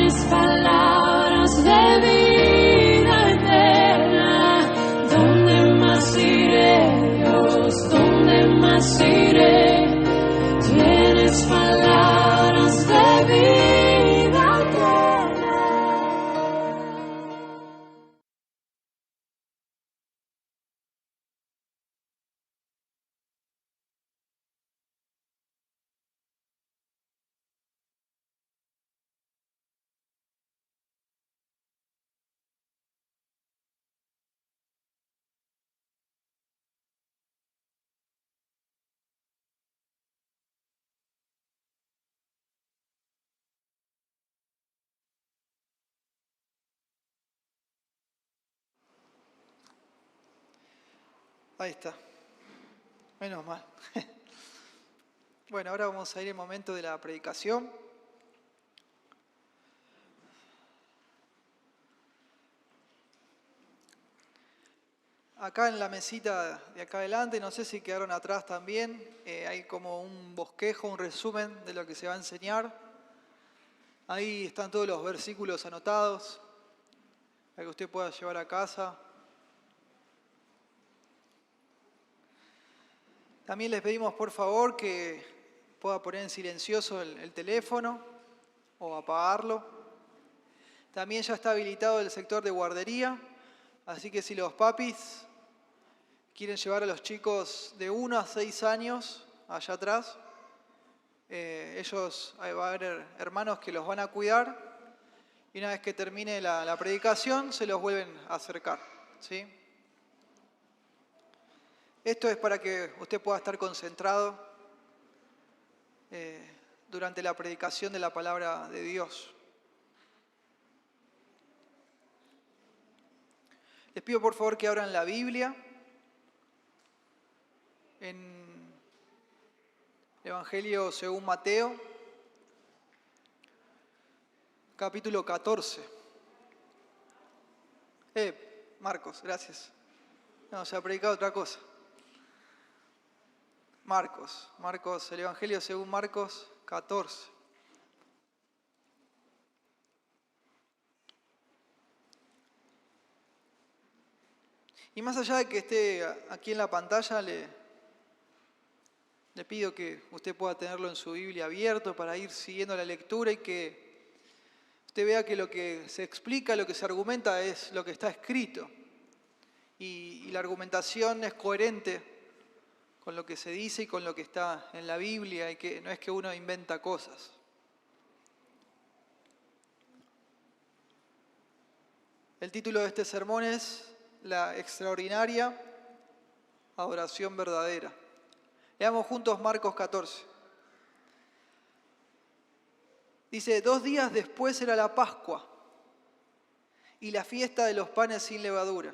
Tienes palabras de vida eterna. ¿Dónde más iré, Dios? ¿Dónde más iré? Tienes palabras de vida eterna. Ahí está. Menos mal. Bueno, ahora vamos a ir al momento de la predicación. Acá en la mesita de acá adelante, no sé si quedaron atrás también, hay como un bosquejo, un resumen de lo que se va a enseñar. Ahí están todos los versículos anotados para que usted pueda llevar a casa. También les pedimos por favor que pueda poner en silencioso el teléfono o apagarlo. También ya está habilitado el sector de guardería, así que si los papis quieren llevar a los chicos de 1 a 6 años allá atrás, va a haber hermanos que los van a cuidar y una vez que termine la predicación se los vuelven a acercar, ¿sí? Esto es para que usted pueda estar concentrado durante la predicación de la palabra de Dios. Les pido por favor que abran la Biblia en el Evangelio según Mateo, capítulo 14. Marcos, gracias. No, se ha predicado otra cosa. Marcos, el Evangelio según Marcos 14. Y más allá de que esté aquí en la pantalla, le pido que usted pueda tenerlo en su Biblia abierto para ir siguiendo la lectura y que usted vea que lo que se explica, lo que se argumenta es lo que está escrito. Y la argumentación es coherente con lo que se dice y con lo que está en la Biblia, y que no es que uno inventa cosas. El título de este sermón es La extraordinaria adoración verdadera. Leamos juntos Marcos 14. Dice, 2 días después era la Pascua y la fiesta de los panes sin levadura.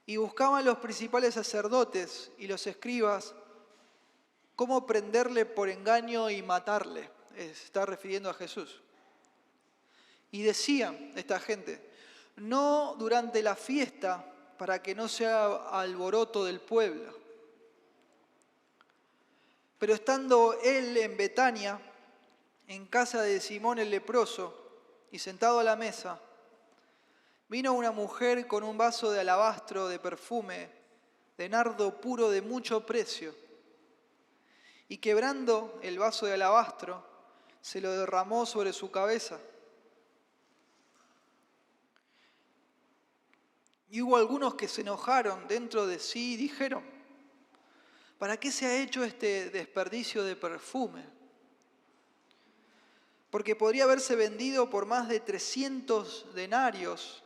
Y buscaban los principales sacerdotes y los escribas cómo prenderle por engaño y matarle. Se está refiriendo a Jesús. Y decían esta gente, no durante la fiesta para que no sea alboroto del pueblo. Pero estando él en Betania, en casa de Simón el leproso, y sentado a la mesa, vino una mujer con un vaso de alabastro de perfume, de nardo puro de mucho precio, y quebrando el vaso de alabastro, se lo derramó sobre su cabeza. Y hubo algunos que se enojaron dentro de sí y dijeron, ¿para qué se ha hecho este desperdicio de perfume? Porque podría haberse vendido por más de 300 denarios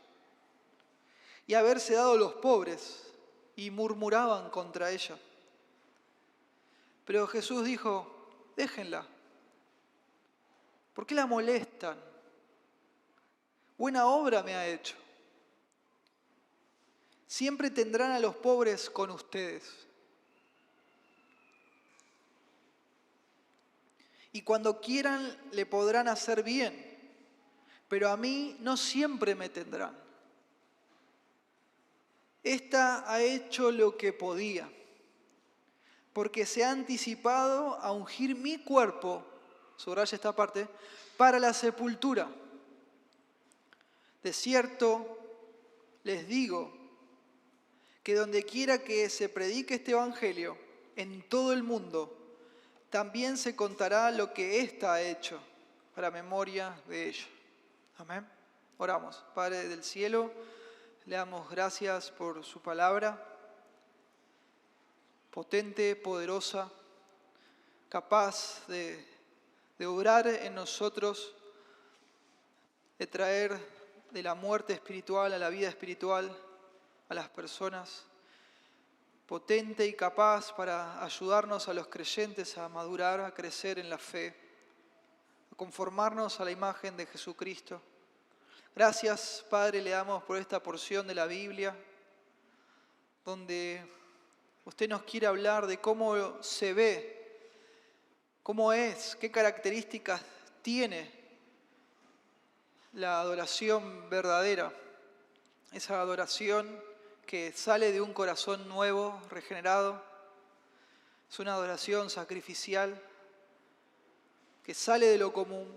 y haberse dado a los pobres, y murmuraban contra ella. Pero Jesús dijo, déjenla. ¿Por qué la molestan? Buena obra me ha hecho. Siempre tendrán a los pobres con ustedes. Y cuando quieran le podrán hacer bien, pero a mí no siempre me tendrán. Esta ha hecho lo que podía, porque se ha anticipado a ungir mi cuerpo subraya esta parte, para la sepultura. De cierto les digo que donde quiera que se predique este evangelio, en todo el mundo, también se contará lo que ésta ha hecho, para memoria de ella. Amén. Oramos. Padre del cielo, le damos gracias por su palabra, potente, poderosa, capaz de obrar en nosotros, de traer de la muerte espiritual a la vida espiritual a las personas, potente y capaz para ayudarnos a los creyentes a madurar, a crecer en la fe, a conformarnos a la imagen de Jesucristo. Gracias, Padre, le damos por esta porción de la Biblia, donde usted nos quiere hablar de cómo se ve, cómo es, qué características tiene la adoración verdadera, esa adoración que sale de un corazón nuevo, regenerado. Es una adoración sacrificial que sale de lo común,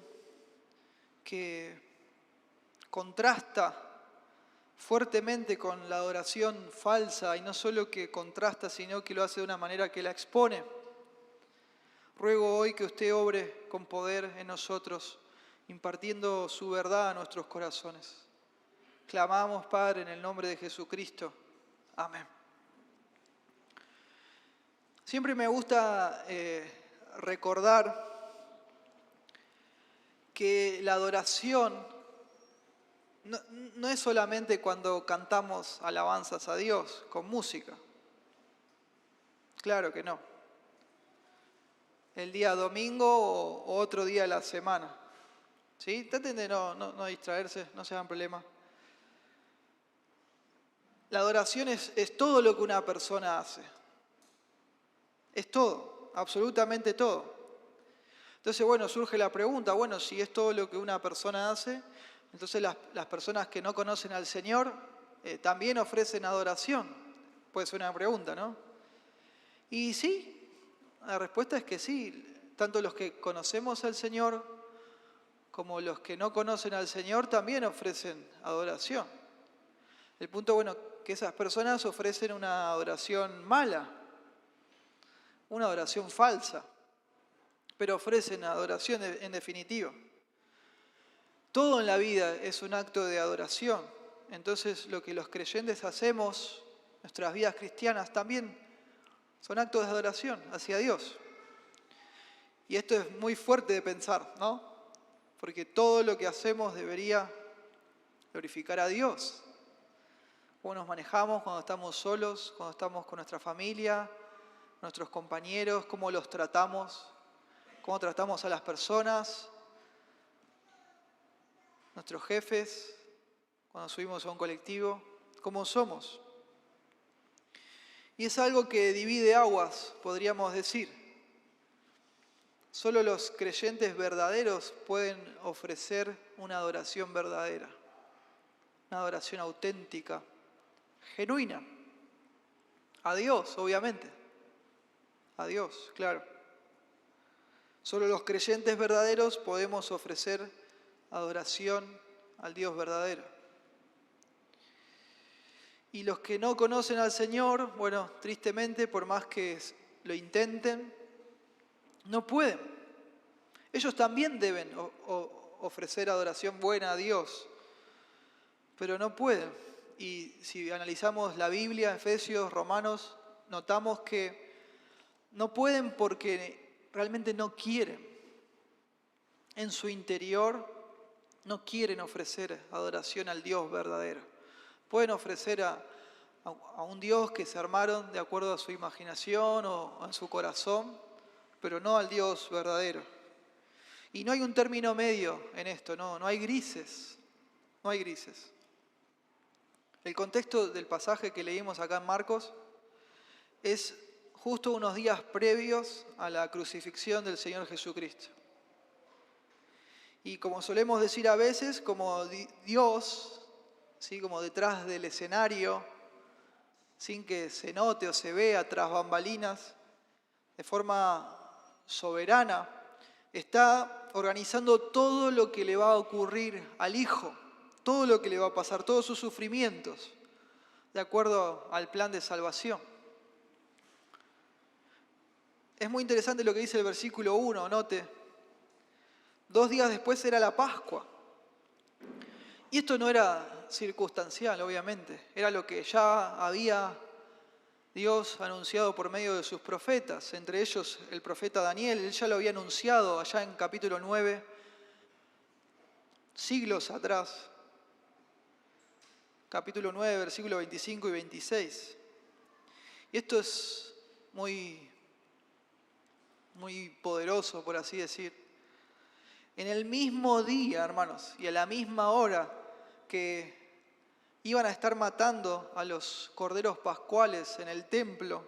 que contrasta fuertemente con la adoración falsa, y no solo que contrasta, sino que lo hace de una manera que la expone. Ruego hoy que usted obre con poder en nosotros, impartiendo su verdad a nuestros corazones. Clamamos, Padre, en el nombre de Jesucristo. Amén. Siempre me gusta recordar que la adoración no es solamente cuando cantamos alabanzas a Dios con música. Claro que no. El día domingo o otro día de la semana. ¿Sí? Traten de no distraerse, no se hagan problema. La adoración es todo lo que una persona hace. Es todo, absolutamente todo. Entonces, bueno, surge la pregunta, bueno, si es todo lo que una persona hace, entonces las personas que no conocen al Señor también ofrecen adoración. Puede ser una pregunta, ¿no? Y sí, la respuesta es que sí. Tanto los que conocemos al Señor como los que no conocen al Señor también ofrecen adoración. El punto, bueno, que esas personas ofrecen una adoración mala, una adoración falsa, pero ofrecen adoración en definitiva. Todo en la vida es un acto de adoración. Entonces, lo que los creyentes hacemos, nuestras vidas cristianas también son actos de adoración hacia Dios. Y esto es muy fuerte de pensar, ¿no? Porque todo lo que hacemos debería glorificar a Dios. Cómo nos manejamos cuando estamos solos, cuando estamos con nuestra familia, nuestros compañeros, cómo los tratamos, cómo tratamos a las personas, nuestros jefes, cuando subimos a un colectivo, cómo somos. Y es algo que divide aguas, podríamos decir. Solo los creyentes verdaderos pueden ofrecer una adoración verdadera, una adoración auténtica, genuina. A Dios, obviamente. A Dios, claro. Solo los creyentes verdaderos podemos ofrecer adoración al Dios verdadero. Y los que no conocen al Señor, bueno, tristemente, por más que lo intenten, no pueden. Ellos también deben ofrecer adoración buena a Dios, pero no pueden. Y si analizamos la Biblia, Efesios, Romanos, notamos que no pueden porque realmente no quieren. En su interior no quieren ofrecer adoración al Dios verdadero. Pueden ofrecer a un Dios que se armaron de acuerdo a su imaginación o a su corazón, pero no al Dios verdadero. Y no hay un término medio en esto, no hay grises, no hay grises. El contexto del pasaje que leímos acá en Marcos es justo unos días previos a la crucifixión del Señor Jesucristo. Y como solemos decir a veces, como Dios, ¿sí? Como detrás del escenario, sin que se note o se vea tras bambalinas, de forma soberana, está organizando todo lo que le va a ocurrir al Hijo, todo lo que le va a pasar, todos sus sufrimientos, de acuerdo al plan de salvación. Es muy interesante lo que dice el versículo 1, note. 2 días después era la Pascua. Y esto no era circunstancial, obviamente. Era lo que ya había Dios anunciado por medio de sus profetas, entre ellos el profeta Daniel. Él ya lo había anunciado allá en capítulo 9, siglos atrás. Capítulo 9, versículos 25 y 26. Y esto es muy poderoso, por así decir. En el mismo día, hermanos, y a la misma hora que iban a estar matando a los corderos pascuales en el templo,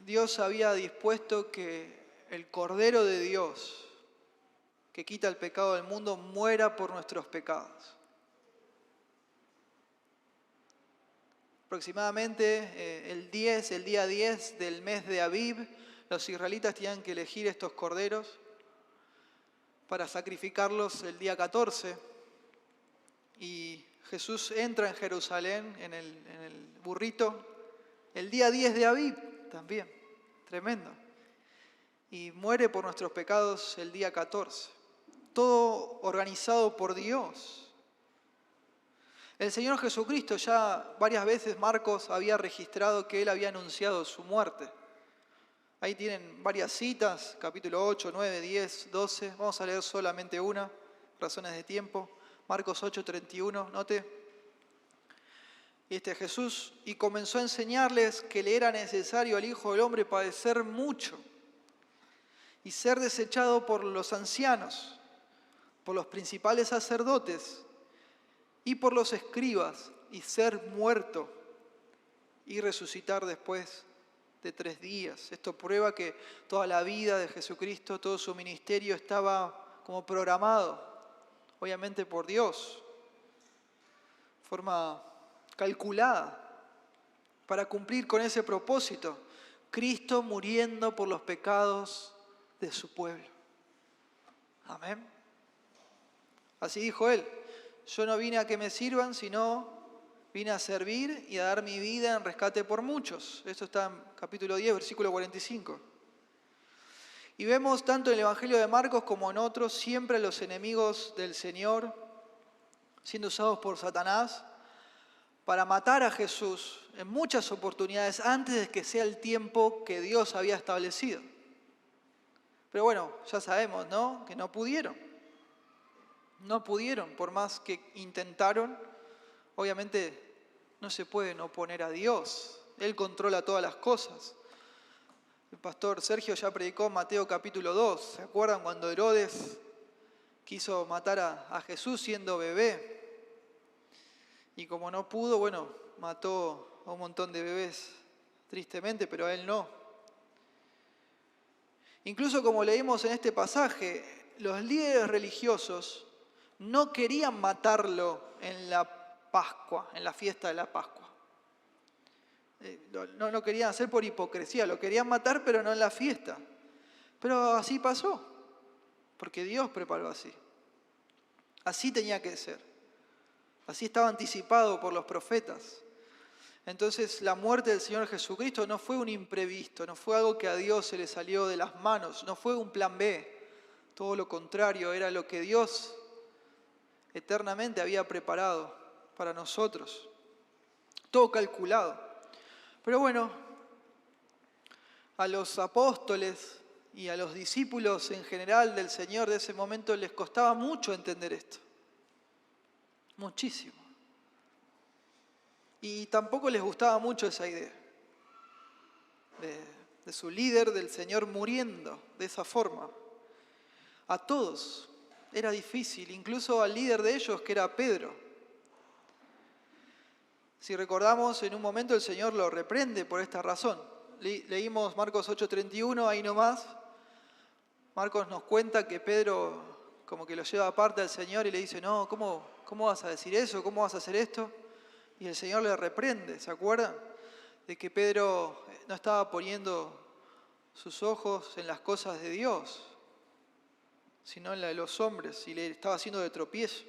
Dios había dispuesto que el Cordero de Dios, que quita el pecado del mundo, muera por nuestros pecados. Aproximadamente el día 10 del mes de Abib, los israelitas tenían que elegir estos corderos para sacrificarlos el día 14. Y Jesús entra en Jerusalén en el burrito el día 10 de Abib también, tremendo. Y muere por nuestros pecados el día 14. Todo organizado por Dios. El Señor Jesucristo ya varias veces Marcos había registrado que Él había anunciado su muerte. Ahí tienen varias citas, capítulo 8, 9, 10, 12. Vamos a leer solamente una, razones de tiempo. Marcos 8, 31, note. Y Jesús, y comenzó a enseñarles que le era necesario al Hijo del Hombre padecer mucho y ser desechado por los ancianos, por los principales sacerdotes y por los escribas, y ser muerto y resucitar después de 3 días. Esto prueba que toda la vida de Jesucristo, todo su ministerio estaba como programado, obviamente por Dios, de forma calculada, para cumplir con ese propósito. Cristo muriendo por los pecados de su pueblo. Amén. Así dijo Él. Yo no vine a que me sirvan, sino vine a servir y a dar mi vida en rescate por muchos. Esto está en capítulo 10, versículo 45. Y vemos tanto en el Evangelio de Marcos como en otros, siempre a los enemigos del Señor siendo usados por Satanás para matar a Jesús en muchas oportunidades antes de que sea el tiempo que Dios había establecido. Pero bueno, ya sabemos, ¿no? Que no pudieron. No pudieron, por más que intentaron. Obviamente no se pueden oponer a Dios. Él controla todas las cosas. El pastor Sergio ya predicó Mateo capítulo 2. ¿Se acuerdan cuando Herodes quiso matar a Jesús siendo bebé? Y como no pudo, bueno, mató a un montón de bebés, tristemente, pero a él no. Incluso como leímos en este pasaje, los líderes religiosos no querían matarlo en la Pascua, en la fiesta de la Pascua. No lo querían hacer por hipocresía, lo querían matar, pero no en la fiesta. Pero así pasó, porque Dios preparó así. Así tenía que ser. Así estaba anticipado por los profetas. Entonces la muerte del Señor Jesucristo no fue un imprevisto, no fue algo que a Dios se le salió de las manos, no fue un plan B. Todo lo contrario, era lo que Dios eternamente había preparado para nosotros. Todo calculado. Pero bueno, a los apóstoles y a los discípulos en general del Señor de ese momento les costaba mucho entender esto. Muchísimo. Y tampoco les gustaba mucho esa idea de su líder, del Señor muriendo de esa forma. A todos era difícil, incluso al líder de ellos, que era Pedro. Si recordamos, en un momento el Señor lo reprende por esta razón. Leímos Marcos 8:31, ahí nomás. Marcos nos cuenta que Pedro como que lo lleva aparte al Señor y le dice, no, ¿cómo vas a decir eso? ¿Cómo vas a hacer esto? Y el Señor le reprende, ¿se acuerdan? De que Pedro no estaba poniendo sus ojos en las cosas de Dios, sino en la de los hombres, y le estaba haciendo de tropiezo.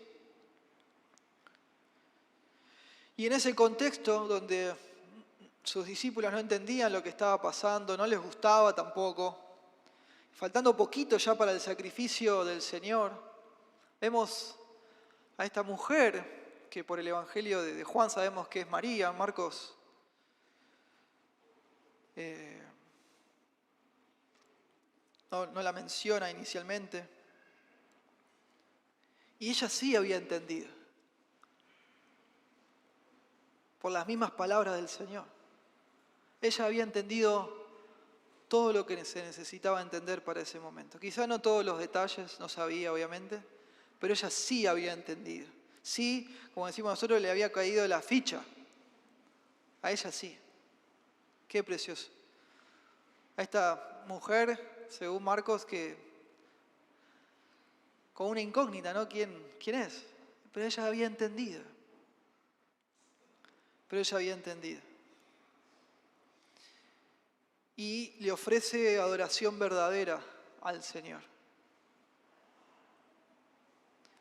Y en ese contexto donde sus discípulos no entendían lo que estaba pasando, no les gustaba tampoco, faltando poquito ya para el sacrificio del Señor, vemos a esta mujer que por el Evangelio de Juan sabemos que es María. Marcos no la menciona inicialmente. Y ella sí había entendido, por las mismas palabras del Señor. Ella había entendido todo lo que se necesitaba entender para ese momento. Quizá no todos los detalles, no sabía obviamente, pero ella sí había entendido. Sí, como decimos nosotros, le había caído la ficha. A ella sí. Qué precioso. A esta mujer, según Marcos, que con una incógnita, ¿no? ¿Quién es? Pero ella había entendido. Y le ofrece adoración verdadera al Señor.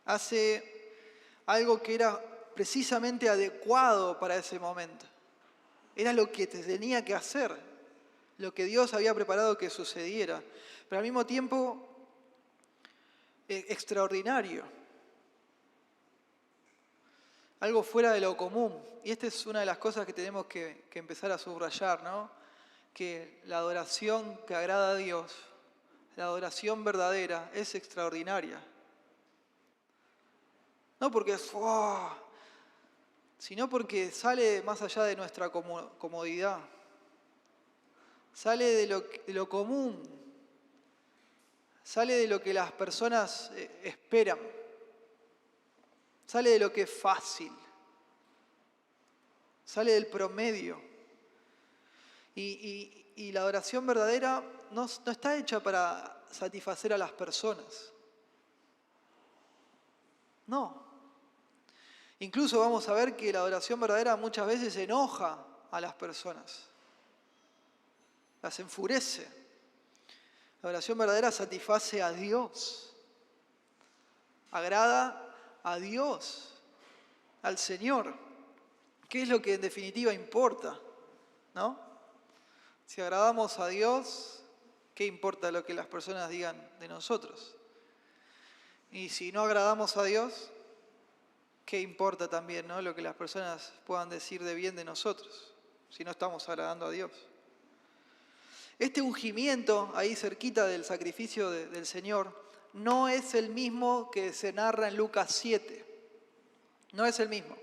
Hace algo que era precisamente adecuado para ese momento. Era lo que tenía que hacer, lo que Dios había preparado que sucediera, pero al mismo tiempo extraordinario. Algo fuera de lo común. Y esta es una de las cosas que tenemos que empezar a subrayar, ¿no? Que la adoración que agrada a Dios, la adoración verdadera, es extraordinaria. No porque es, sino porque sale más allá de nuestra comodidad. Sale de lo común. Sale de lo que las personas esperan. Sale de lo que es fácil. Sale del promedio. Y la adoración verdadera no está hecha para satisfacer a las personas. No. Incluso vamos a ver que la adoración verdadera muchas veces enoja a las personas. Las enfurece. La adoración verdadera satisface a Dios. Agrada a Dios, al Señor. ¿Qué es lo que en definitiva importa? ¿No? Si agradamos a Dios, ¿qué importa lo que las personas digan de nosotros? Y si no agradamos a Dios, ¿qué importa también, ¿no? Lo que las personas puedan decir de bien de nosotros, si no estamos agradando a Dios? Este ungimiento, ahí cerquita del sacrificio del Señor, no es el mismo que se narra en Lucas 7. No es el mismo.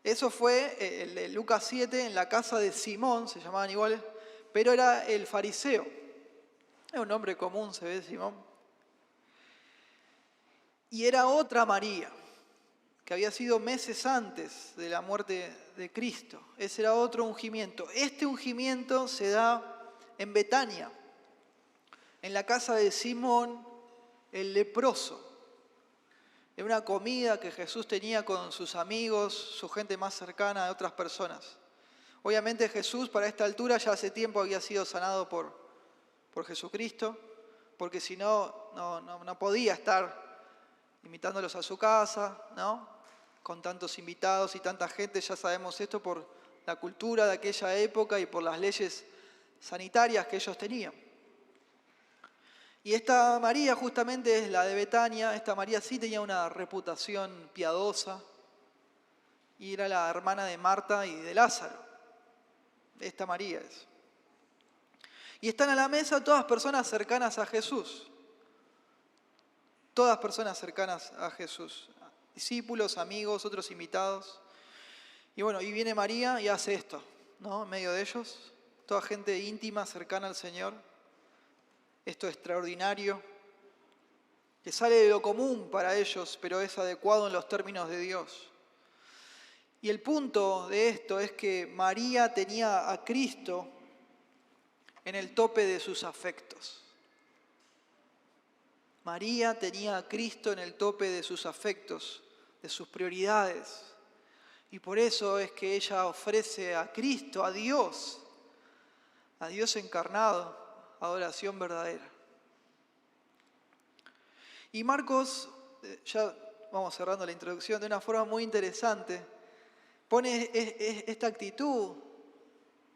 Eso fue el de Lucas 7 en la casa de Simón, se llamaban iguales, pero era el fariseo. Es un nombre común, se ve, Simón. Y era otra María, que había sido meses antes de la muerte de Cristo. Ese era otro ungimiento. Este ungimiento se da en Betania, en la casa de Simón el leproso. Era una comida que Jesús tenía con sus amigos, su gente más cercana, de otras personas. Obviamente Jesús para esta altura ya hace tiempo había sido sanado por Jesucristo, porque si no, no podía estar invitándolos a su casa, ¿no? Con tantos invitados y tanta gente. Ya sabemos esto por la cultura de aquella época y por las leyes sanitarias que ellos tenían. Y esta María justamente es la de Betania. Esta María sí tenía una reputación piadosa y era la hermana de Marta y de Lázaro. Esta María es. Y están a la mesa todas personas cercanas a Jesús. Todas personas cercanas a Jesús. Discípulos, amigos, otros invitados. Y bueno, y viene María y hace esto, ¿no? En medio de ellos, toda gente íntima, cercana al Señor. Esto extraordinario, que sale de lo común para ellos, pero es adecuado en los términos de Dios. Y el punto de esto es que María tenía a Cristo en el tope de sus afectos. María tenía a Cristo en el tope de sus afectos, de sus prioridades. Y por eso es que ella ofrece a Cristo, a Dios, a Dios encarnado, adoración verdadera. Y Marcos, ya vamos cerrando la introducción, de una forma muy interesante, pone esta actitud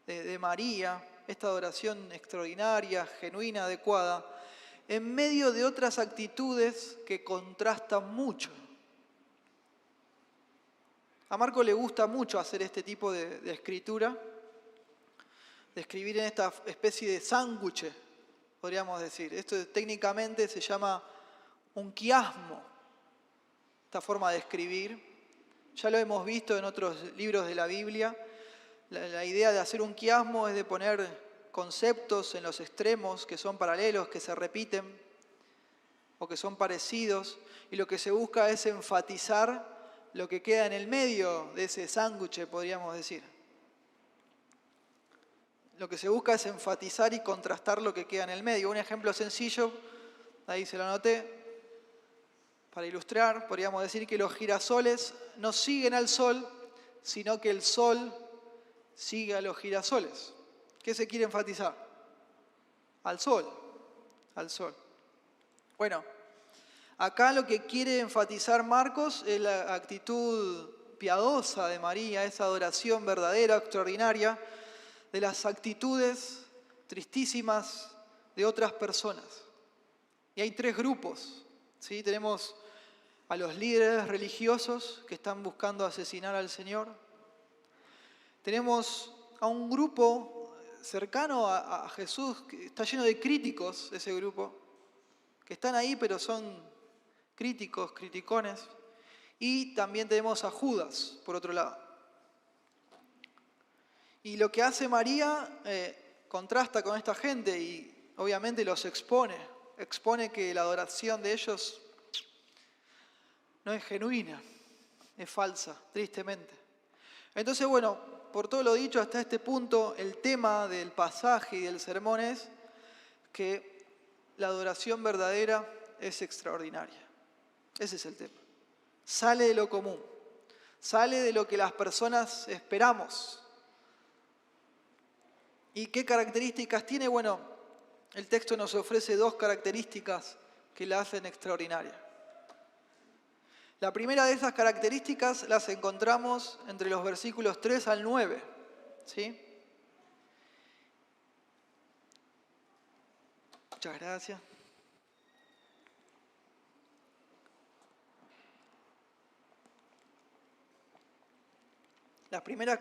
de María, esta adoración extraordinaria, genuina, adecuada, en medio de otras actitudes que contrastan mucho. A Marco le gusta mucho hacer este tipo de escritura, de escribir en esta especie de sándwich, podríamos decir. Esto técnicamente se llama un quiasmo, esta forma de escribir. Ya lo hemos visto en otros libros de la Biblia. La idea de hacer un quiasmo es de poner conceptos en los extremos que son paralelos, que se repiten o que son parecidos, y lo que se busca es enfatizar lo que queda en el medio de ese sándwich, podríamos decir. Lo que se busca es enfatizar y contrastar lo que queda en el medio. Un ejemplo sencillo, ahí se lo anoté, para ilustrar, podríamos decir que los girasoles no siguen al sol, sino que el sol sigue a los girasoles. ¿Qué se quiere enfatizar? Al sol, al sol. Bueno, acá lo que quiere enfatizar Marcos es la actitud piadosa de María, esa adoración verdadera, extraordinaria, de las actitudes tristísimas de otras personas. Y hay tres grupos, ¿sí? Tenemos a los líderes religiosos que están buscando asesinar al Señor. Tenemos a un grupo cercano a Jesús, que está lleno de críticos, ese grupo, que están ahí pero son críticos, criticones. Y también tenemos a Judas, por otro lado. Y lo que hace María contrasta con esta gente y obviamente los expone. Expone que la adoración de ellos no es genuina, es falsa, tristemente. Entonces, bueno, por todo lo dicho hasta este punto, el tema del pasaje y del sermón es que la adoración verdadera es extraordinaria. Ese es el tema. Sale de lo común, sale de lo que las personas esperamos. ¿Y qué características tiene? Bueno, el texto nos ofrece dos características que la hacen extraordinaria. La primera de esas características las encontramos entre los versículos 3 al 9, ¿sí? Muchas gracias. La primera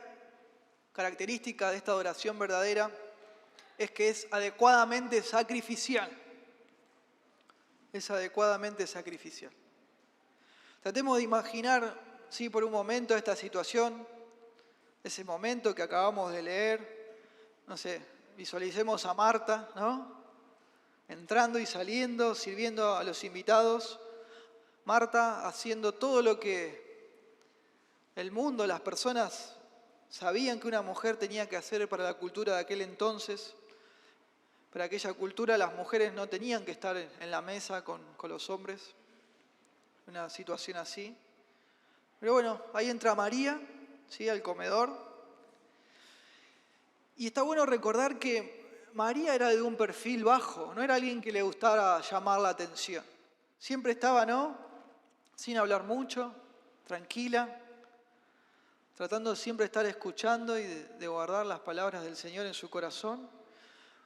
característica de esta adoración verdadera es que es adecuadamente sacrificial. Es adecuadamente sacrificial. Tratemos de imaginar, sí, por un momento esta situación, ese momento que acabamos de leer. No sé, visualicemos a Marta, ¿no? Entrando y saliendo, sirviendo a los invitados. Marta haciendo todo lo que el mundo, las personas sabían que una mujer tenía que hacer para la cultura de aquel entonces. Para aquella cultura las mujeres no tenían que estar en la mesa con los hombres. Una situación así. Pero bueno, ahí entra María, ¿sí? Al comedor. Y está bueno recordar que María era de un perfil bajo, no era alguien que le gustara llamar la atención. Siempre estaba, ¿no? Sin hablar mucho, tranquila, tratando siempre de estar escuchando y de guardar las palabras del Señor en su corazón.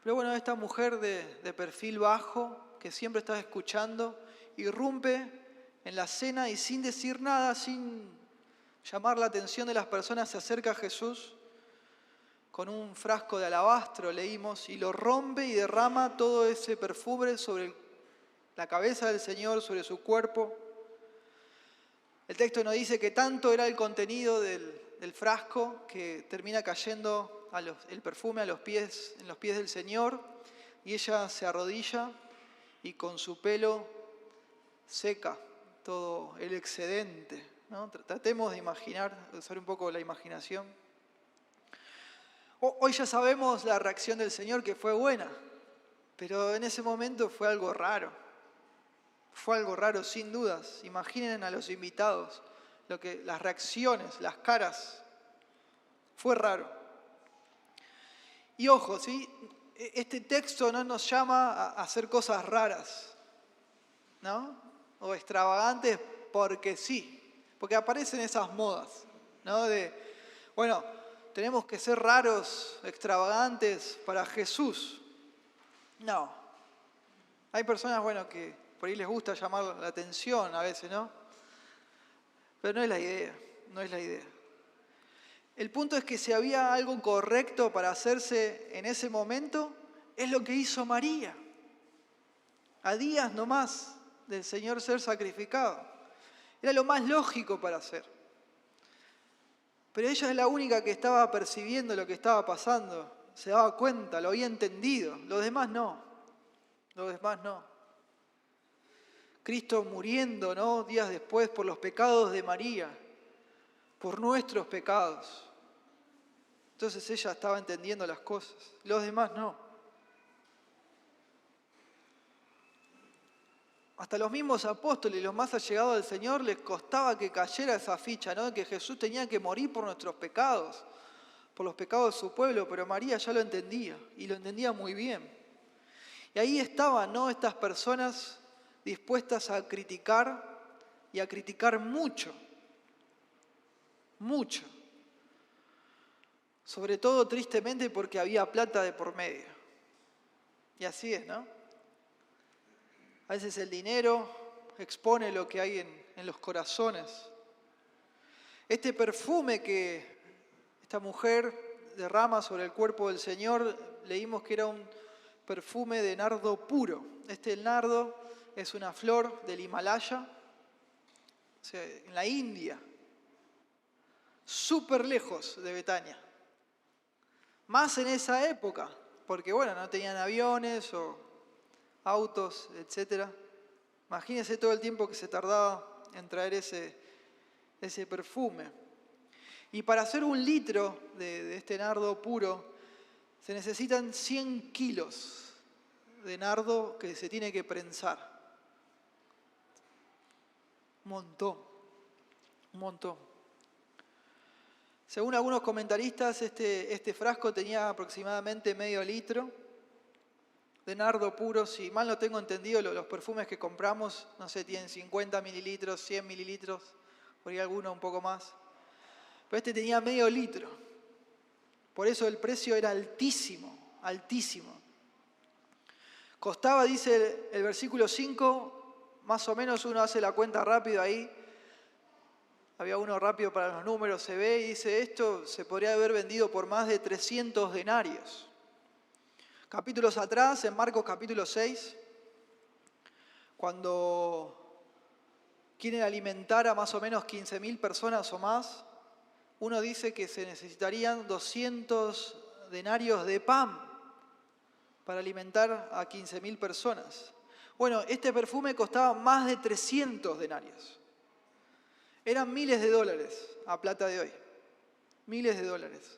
Pero bueno, esta mujer de perfil bajo, que siempre está escuchando, irrumpe en la cena y sin decir nada, sin llamar la atención de las personas, se acerca a Jesús con un frasco de alabastro, leímos, y lo rompe y derrama todo ese perfume sobre la cabeza del Señor, sobre su cuerpo. El texto nos dice que tanto era el contenido del frasco que termina cayendo el perfume en los pies del Señor, y ella se arrodilla y con su pelo seca todo el excedente, ¿no? Tratemos de imaginar, de usar un poco la imaginación. Hoy ya sabemos la reacción del Señor, que fue buena, pero en ese momento fue algo raro. Fue algo raro, sin dudas. Imaginen a los invitados, las reacciones, las caras. Fue raro. Y ojo, ¿sí? Este texto no nos llama a hacer cosas raras, ¿no? O extravagantes porque sí, porque aparecen esas modas, ¿no? Bueno, tenemos que ser raros, extravagantes para Jesús. No. Hay personas, bueno, que por ahí les gusta llamar la atención a veces, ¿no? Pero no es la idea, no es la idea. El punto es que si había algo correcto para hacerse en ese momento, es lo que hizo María. A días nomás del Señor ser sacrificado. Era lo más lógico para hacer. Pero ella es la única que estaba percibiendo lo que estaba pasando. Se daba cuenta, lo había entendido. Los demás no. Los demás no. Cristo muriendo, ¿no? Días después por los pecados de María. Por nuestros pecados. Entonces ella estaba entendiendo las cosas. Los demás no. Hasta los mismos apóstoles, los más allegados del Señor, les costaba que cayera esa ficha, ¿no? Que Jesús tenía que morir por nuestros pecados, por los pecados de su pueblo, pero María ya lo entendía, y lo entendía muy bien. Y ahí estaban, ¿no? Estas personas dispuestas a criticar, y a criticar mucho, mucho. Sobre todo, tristemente, porque había plata de por medio. Y así es, ¿no? A veces el dinero expone lo que hay en los corazones. Este perfume que esta mujer derrama sobre el cuerpo del Señor, leímos que era un perfume de nardo puro. Este nardo es una flor del Himalaya, o sea, en la India, súper lejos de Betania. Más en esa época, porque bueno, no tenían aviones o autos, etc. Imagínense todo el tiempo que se tardaba en traer ese perfume. Y para hacer 1 litro de este nardo puro, se necesitan 100 kilos de nardo que se tiene que prensar. Un montón, un montón. Según algunos comentaristas, este frasco tenía aproximadamente medio litro de nardo puro. Si mal no tengo entendido, los perfumes que compramos, no sé, tienen 50 mililitros, 100 mililitros, por ahí alguno un poco más. Pero este tenía medio litro. Por eso el precio era altísimo, altísimo. Costaba, dice el versículo 5, más o menos uno hace la cuenta rápido ahí. Había uno rápido para los números, se ve y dice, esto se podría haber vendido por más de 300 denarios. Capítulos atrás, en Marcos capítulo 6, cuando quieren alimentar a más o menos 15.000 personas o más, uno dice que se necesitarían 200 denarios de pan para alimentar a 15.000 personas. Bueno, este perfume costaba más de 300 denarios. Eran miles de dólares a plata de hoy. Miles de dólares.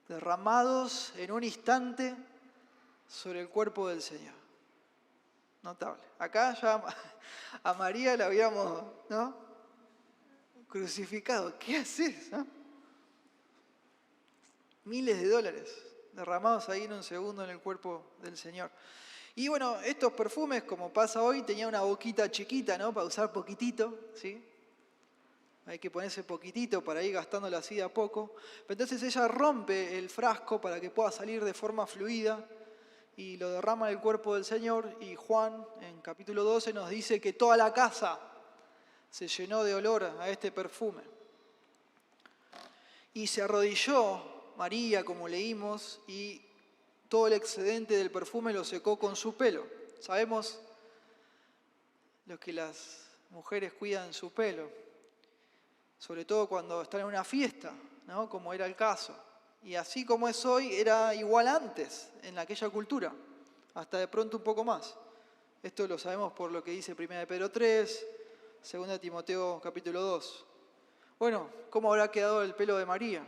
Derramados en un instante sobre el cuerpo del Señor. Notable. Acá ya a María la habíamos, ¿no?, crucificado. ¿Qué haces? ¿No? Miles de dólares derramados ahí en un segundo en el cuerpo del Señor. Y bueno, estos perfumes, como pasa hoy, tenían una boquita chiquita, ¿no?, para usar poquitito, ¿sí? Hay que ponerse poquitito para ir gastándolo así de a poco. Pero entonces ella rompe el frasco para que pueda salir de forma fluida y lo derrama en el cuerpo del Señor. Y Juan, en capítulo 12, nos dice que toda la casa se llenó de olor a este perfume. Y se arrodilló María, como leímos, y todo el excedente del perfume lo secó con su pelo. Sabemos lo que las mujeres cuidan su pelo, sobre todo cuando están en una fiesta, ¿no?, como era el caso. Y así como es hoy, era igual antes, en aquella cultura, hasta de pronto un poco más. Esto lo sabemos por lo que dice 1 Pedro 3, 2 Timoteo capítulo 2. Bueno, ¿cómo habrá quedado el pelo de María?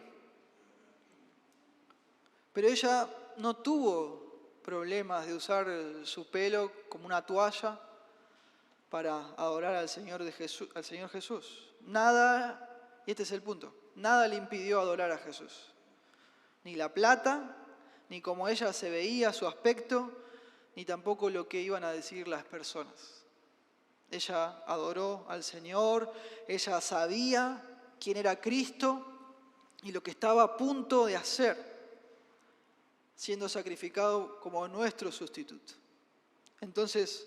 Pero ella no tuvo problemas de usar su pelo como una toalla para adorar al Señor Jesús. Nada, y este es el punto, nada le impidió adorar a Jesús. Ni la plata, ni cómo ella se veía, su aspecto, ni tampoco lo que iban a decir las personas. Ella adoró al Señor, ella sabía quién era Cristo y lo que estaba a punto de hacer, siendo sacrificado como nuestro sustituto. Entonces,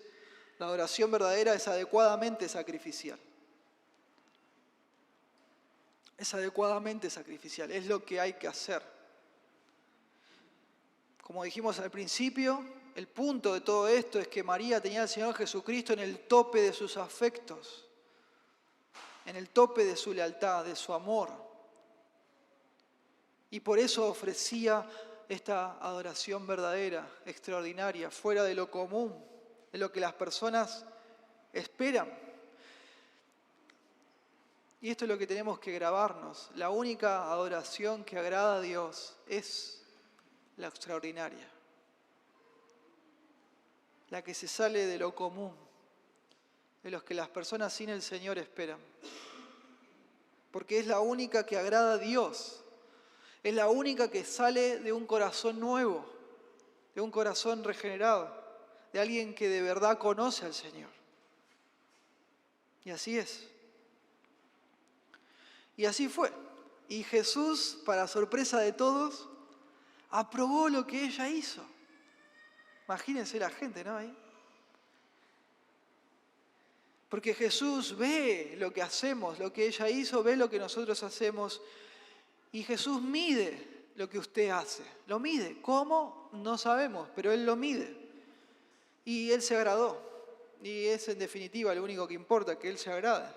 la adoración verdadera es adecuadamente sacrificial. Es adecuadamente sacrificial, es lo que hay que hacer. Como dijimos al principio, el punto de todo esto es que María tenía al Señor Jesucristo en el tope de sus afectos, en el tope de su lealtad, de su amor. Y por eso ofrecía esta adoración verdadera, extraordinaria, fuera de lo común, de lo que las personas esperan. Y esto es lo que tenemos que grabarnos. La única adoración que agrada a Dios es la extraordinaria, la que se sale de lo común, de los que las personas sin el Señor esperan. Porque es la única que agrada a Dios, es la única que sale de un corazón nuevo, de un corazón regenerado, de alguien que de verdad conoce al Señor. Y así es. Y así fue. Y Jesús, para sorpresa de todos, aprobó lo que ella hizo. Imagínense la gente, ¿no? Ahí. Porque Jesús ve lo que hacemos, lo que ella hizo, ve lo que nosotros hacemos. Y Jesús mide lo que usted hace. Lo mide. ¿Cómo? No sabemos, pero Él lo mide. Y Él se agradó. Y es en definitiva lo único que importa, que Él se agrade.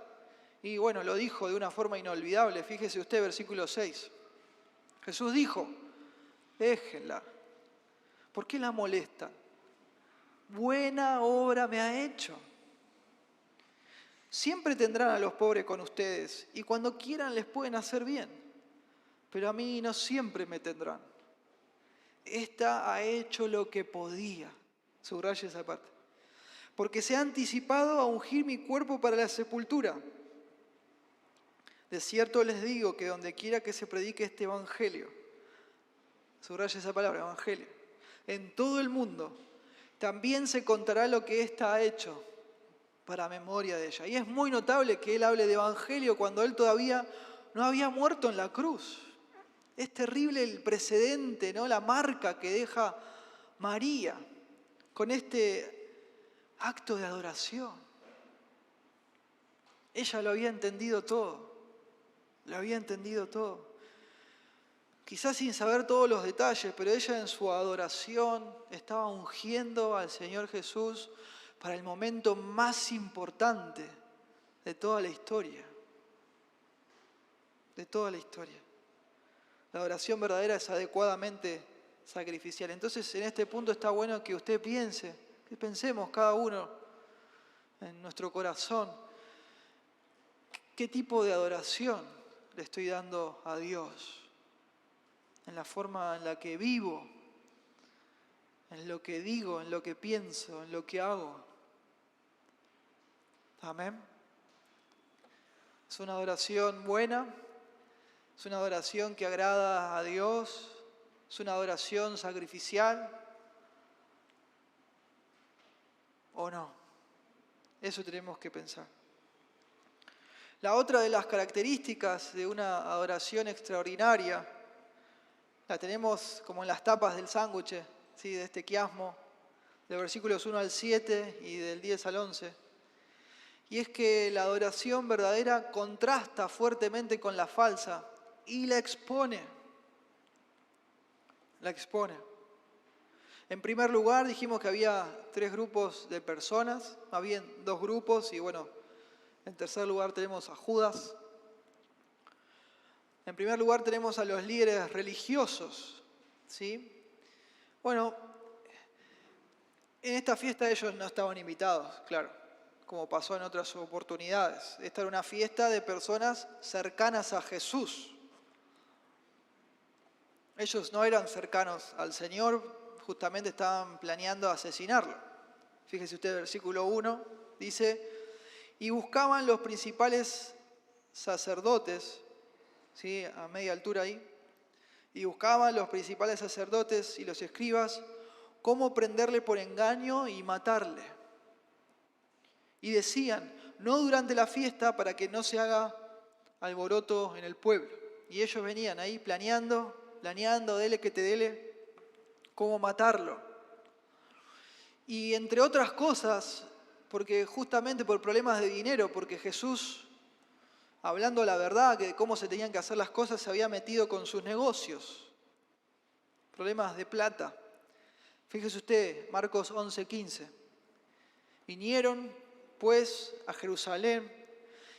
Y bueno, lo dijo de una forma inolvidable. Fíjese usted, versículo 6. Jesús dijo, déjenla. ¿Por qué la molestan? Buena obra me ha hecho. Siempre tendrán a los pobres con ustedes y cuando quieran les pueden hacer bien. Pero a mí no siempre me tendrán. Esta ha hecho lo que podía. Subraya esa parte. Porque se ha anticipado a ungir mi cuerpo para la sepultura. De cierto les digo que donde quiera que se predique este evangelio, subraya esa palabra, evangelio, en todo el mundo, también se contará lo que ésta ha hecho para memoria de ella. Y es muy notable que él hable de evangelio cuando él todavía no había muerto en la cruz. Es terrible el precedente, ¿no? La marca que deja María con este acto de adoración. Ella lo había entendido todo. Lo había entendido todo. Quizás sin saber todos los detalles, pero ella en su adoración estaba ungiendo al Señor Jesús para el momento más importante de toda la historia. De toda la historia. La adoración verdadera es adecuadamente sacrificial. Entonces, en este punto está bueno que usted piense, que pensemos cada uno en nuestro corazón, ¿qué tipo de adoración le estoy dando a Dios? En la forma en la que vivo, en lo que digo, en lo que pienso, en lo que hago. Amén. Es una adoración buena, es una adoración que agrada a Dios, es una adoración sacrificial, ¿o no? Eso tenemos que pensar. La otra de las características de una adoración extraordinaria la tenemos como en las tapas del sándwich, ¿sí? De este quiasmo, de versículos 1 al 7 y del 10 al 11. Y es que la adoración verdadera contrasta fuertemente con la falsa y la expone. La expone. En primer lugar dijimos que había 3 grupos de personas, había 2 grupos y bueno, en tercer lugar tenemos a Judas. En primer lugar tenemos a los líderes religiosos, ¿sí? Bueno, en esta fiesta ellos no estaban invitados, claro, como pasó en otras oportunidades. Esta era una fiesta de personas cercanas a Jesús. Ellos no eran cercanos al Señor, justamente estaban planeando asesinarlo. Fíjese usted, versículo 1, dice, y buscaban los principales sacerdotes, ¿sí? A media altura ahí, Y buscaban los principales sacerdotes y los escribas cómo prenderle por engaño y matarle. Y decían, no durante la fiesta para que no se haga alboroto en el pueblo. Y ellos venían ahí planeando, dele que te dele, cómo matarlo. Y entre otras cosas, porque justamente por problemas de dinero, porque Jesús, hablando la verdad, que de cómo se tenían que hacer las cosas, se había metido con sus negocios. Problemas de plata. Fíjese usted, Marcos 11:15. Vinieron, pues, a Jerusalén,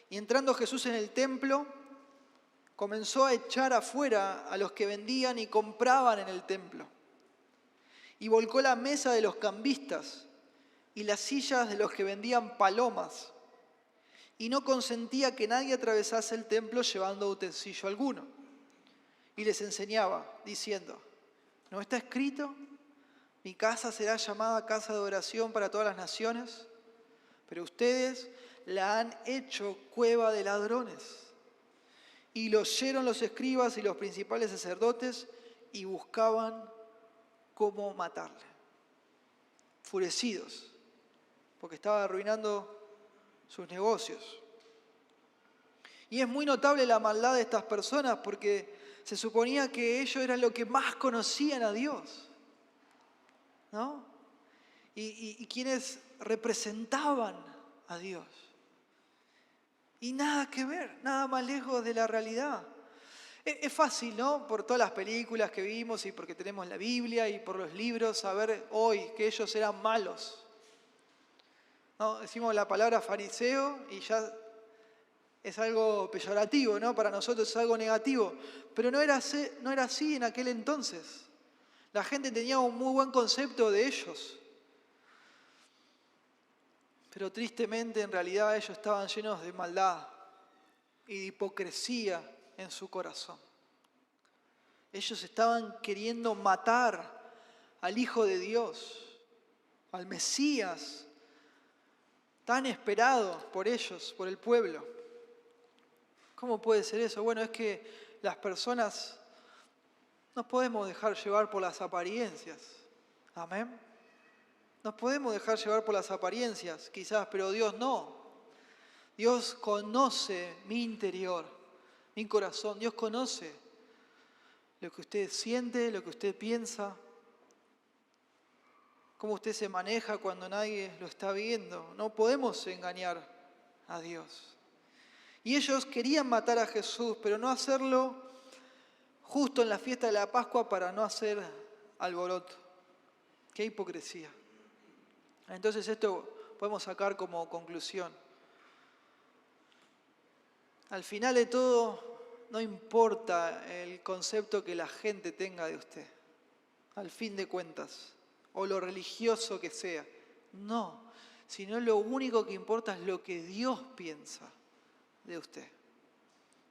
y entrando Jesús en el templo, comenzó a echar afuera a los que vendían y compraban en el templo. Y volcó la mesa de los cambistas y las sillas de los que vendían palomas. Y no consentía que nadie atravesase el templo llevando utensilio alguno. Y les enseñaba, diciendo, ¿no está escrito? Mi casa será llamada casa de oración para todas las naciones, pero ustedes la han hecho cueva de ladrones. Y lo oyeron los escribas y los principales sacerdotes y buscaban cómo matarle. Enfurecidos, porque estaba arruinando sus negocios. Y es muy notable la maldad de estas personas porque se suponía que ellos eran los que más conocían a Dios, ¿no? Y quienes representaban a Dios. Y nada que ver, nada más lejos de la realidad. Es fácil, ¿no? Por todas las películas que vimos y porque tenemos la Biblia y por los libros, saber hoy que ellos eran malos. ¿No? Decimos la palabra fariseo y ya es algo peyorativo, ¿no? Para nosotros es algo negativo. Pero no era así en aquel entonces. La gente tenía un muy buen concepto de ellos. Pero tristemente en realidad ellos estaban llenos de maldad y de hipocresía en su corazón. Ellos estaban queriendo matar al Hijo de Dios, al Mesías, tan esperado por ellos, por el pueblo. ¿Cómo puede ser eso? Bueno, es que las personas no podemos dejar llevar por las apariencias. Amén. Nos podemos dejar llevar por las apariencias, quizás, pero Dios no. Dios conoce mi interior, mi corazón. Dios conoce lo que usted siente, lo que usted piensa, cómo usted se maneja cuando nadie lo está viendo. No podemos engañar a Dios. Y ellos querían matar a Jesús, pero no hacerlo justo en la fiesta de la Pascua para no hacer alboroto. Qué hipocresía. Entonces esto podemos sacar como conclusión. Al final de todo, no importa el concepto que la gente tenga de usted, al fin de cuentas, o lo religioso que sea. No, sino lo único que importa es lo que Dios piensa de usted.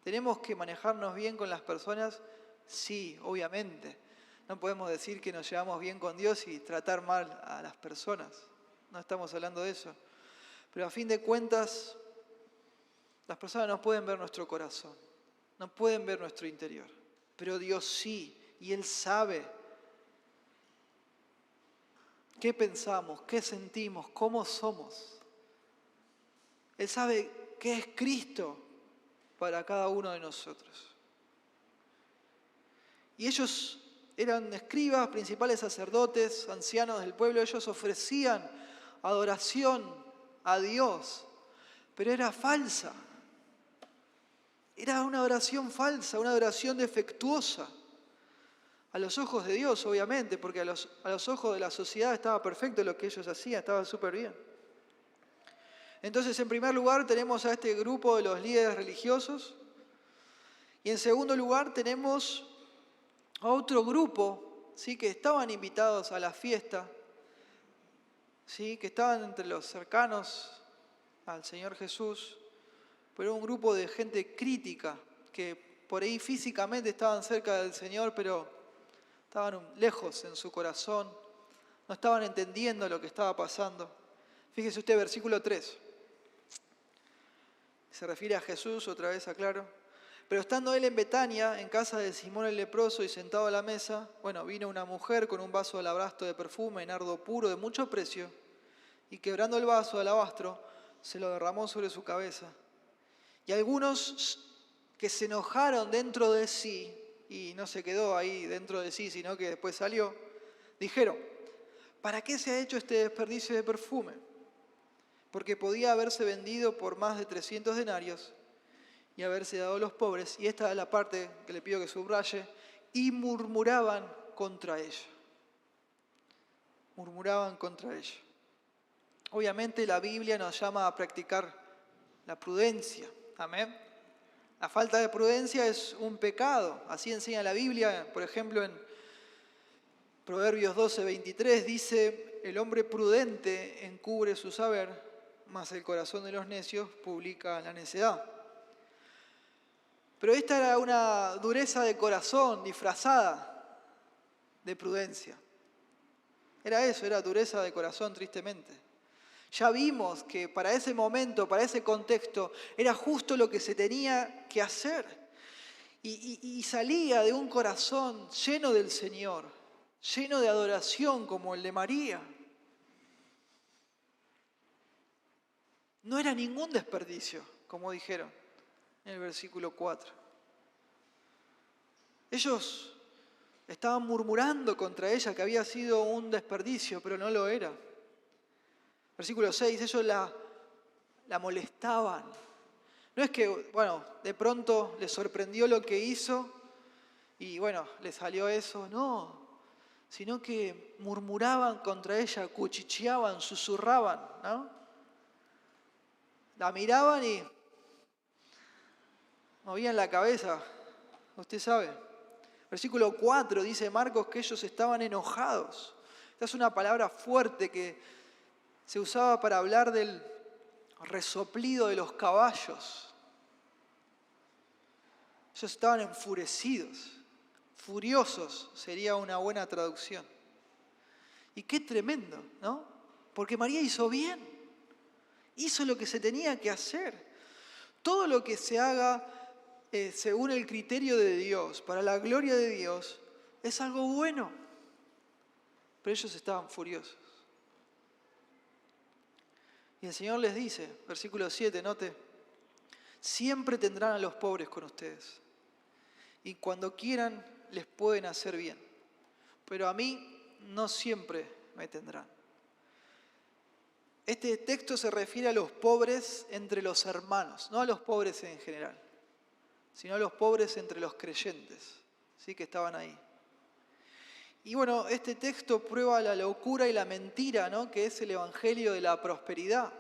¿Tenemos que manejarnos bien con las personas? Sí, obviamente. No podemos decir que nos llevamos bien con Dios y tratar mal a las personas. No estamos hablando de eso. Pero a fin de cuentas, las personas no pueden ver nuestro corazón, no pueden ver nuestro interior. Pero Dios sí, y Él sabe qué pensamos, qué sentimos, cómo somos. Él sabe qué es Cristo para cada uno de nosotros. Y ellos eran escribas, principales sacerdotes, ancianos del pueblo. Ellos ofrecían adoración a Dios, pero era falsa. Era una adoración falsa, una adoración defectuosa. A los ojos de Dios, obviamente, porque a los ojos de la sociedad estaba perfecto lo que ellos hacían, estaba súper bien. Entonces, en primer lugar, tenemos a este grupo de los líderes religiosos. Y en segundo lugar, tenemos a otro grupo, ¿sí?, que estaban invitados a la fiesta, ¿sí?, que estaban entre los cercanos al Señor Jesús, pero un grupo de gente crítica, que por ahí físicamente estaban cerca del Señor, pero estaban lejos en su corazón, no estaban entendiendo lo que estaba pasando. Fíjese usted, versículo 3. Se refiere a Jesús, otra vez aclaro. Pero estando él en Betania, en casa de Simón el leproso y sentado a la mesa, vino una mujer con un vaso de alabastro de perfume, nardo puro de mucho precio, y quebrando el vaso de alabastro, se lo derramó sobre su cabeza. Y algunos que se enojaron dentro de sí, y no se quedó ahí dentro de sí, sino que después salió, dijeron: ¿para qué se ha hecho este desperdicio de perfume? Porque podía haberse vendido por más de 300 denarios y haberse dado a los pobres. Y esta es la parte que le pido que subraye. Y murmuraban contra ella. Murmuraban contra ella. Obviamente la Biblia nos llama a practicar la prudencia. Amén. La falta de prudencia es un pecado. Así enseña la Biblia. Por ejemplo, en Proverbios 12:23 dice: el hombre prudente encubre su saber, mas el corazón de los necios publica la necedad. Pero esta era una dureza de corazón disfrazada de prudencia. Era eso, era dureza de corazón, tristemente. Ya vimos que para ese momento, para ese contexto, era justo lo que se tenía que hacer. Y salía de un corazón lleno del Señor, lleno de adoración como el de María. No era ningún desperdicio, como dijeron en el versículo 4. Ellos estaban murmurando contra ella que había sido un desperdicio, pero no lo era. Versículo 6, ellos la molestaban. No es que, de pronto les sorprendió lo que hizo y, le salió eso, no. Sino que murmuraban contra ella, cuchicheaban, susurraban, ¿no? La miraban y movían la cabeza, usted sabe. Versículo 4 dice Marcos que ellos estaban enojados. Esta es una palabra fuerte que se usaba para hablar del resoplido de los caballos. Ellos estaban enfurecidos, furiosos sería una buena traducción. Y qué tremendo, ¿no? Porque María hizo bien, hizo lo que se tenía que hacer. Todo lo que se haga según el criterio de Dios, para la gloria de Dios, es algo bueno. Pero ellos estaban furiosos. Y el Señor les dice, versículo 7, note: siempre tendrán a los pobres con ustedes, y cuando quieran les pueden hacer bien, pero a mí no siempre me tendrán. Este texto se refiere a los pobres entre los hermanos, no a los pobres en general, sino a los pobres entre los creyentes, ¿sí? Que estaban ahí. Y este texto prueba la locura y la mentira, ¿no? Que es el evangelio de la prosperidad,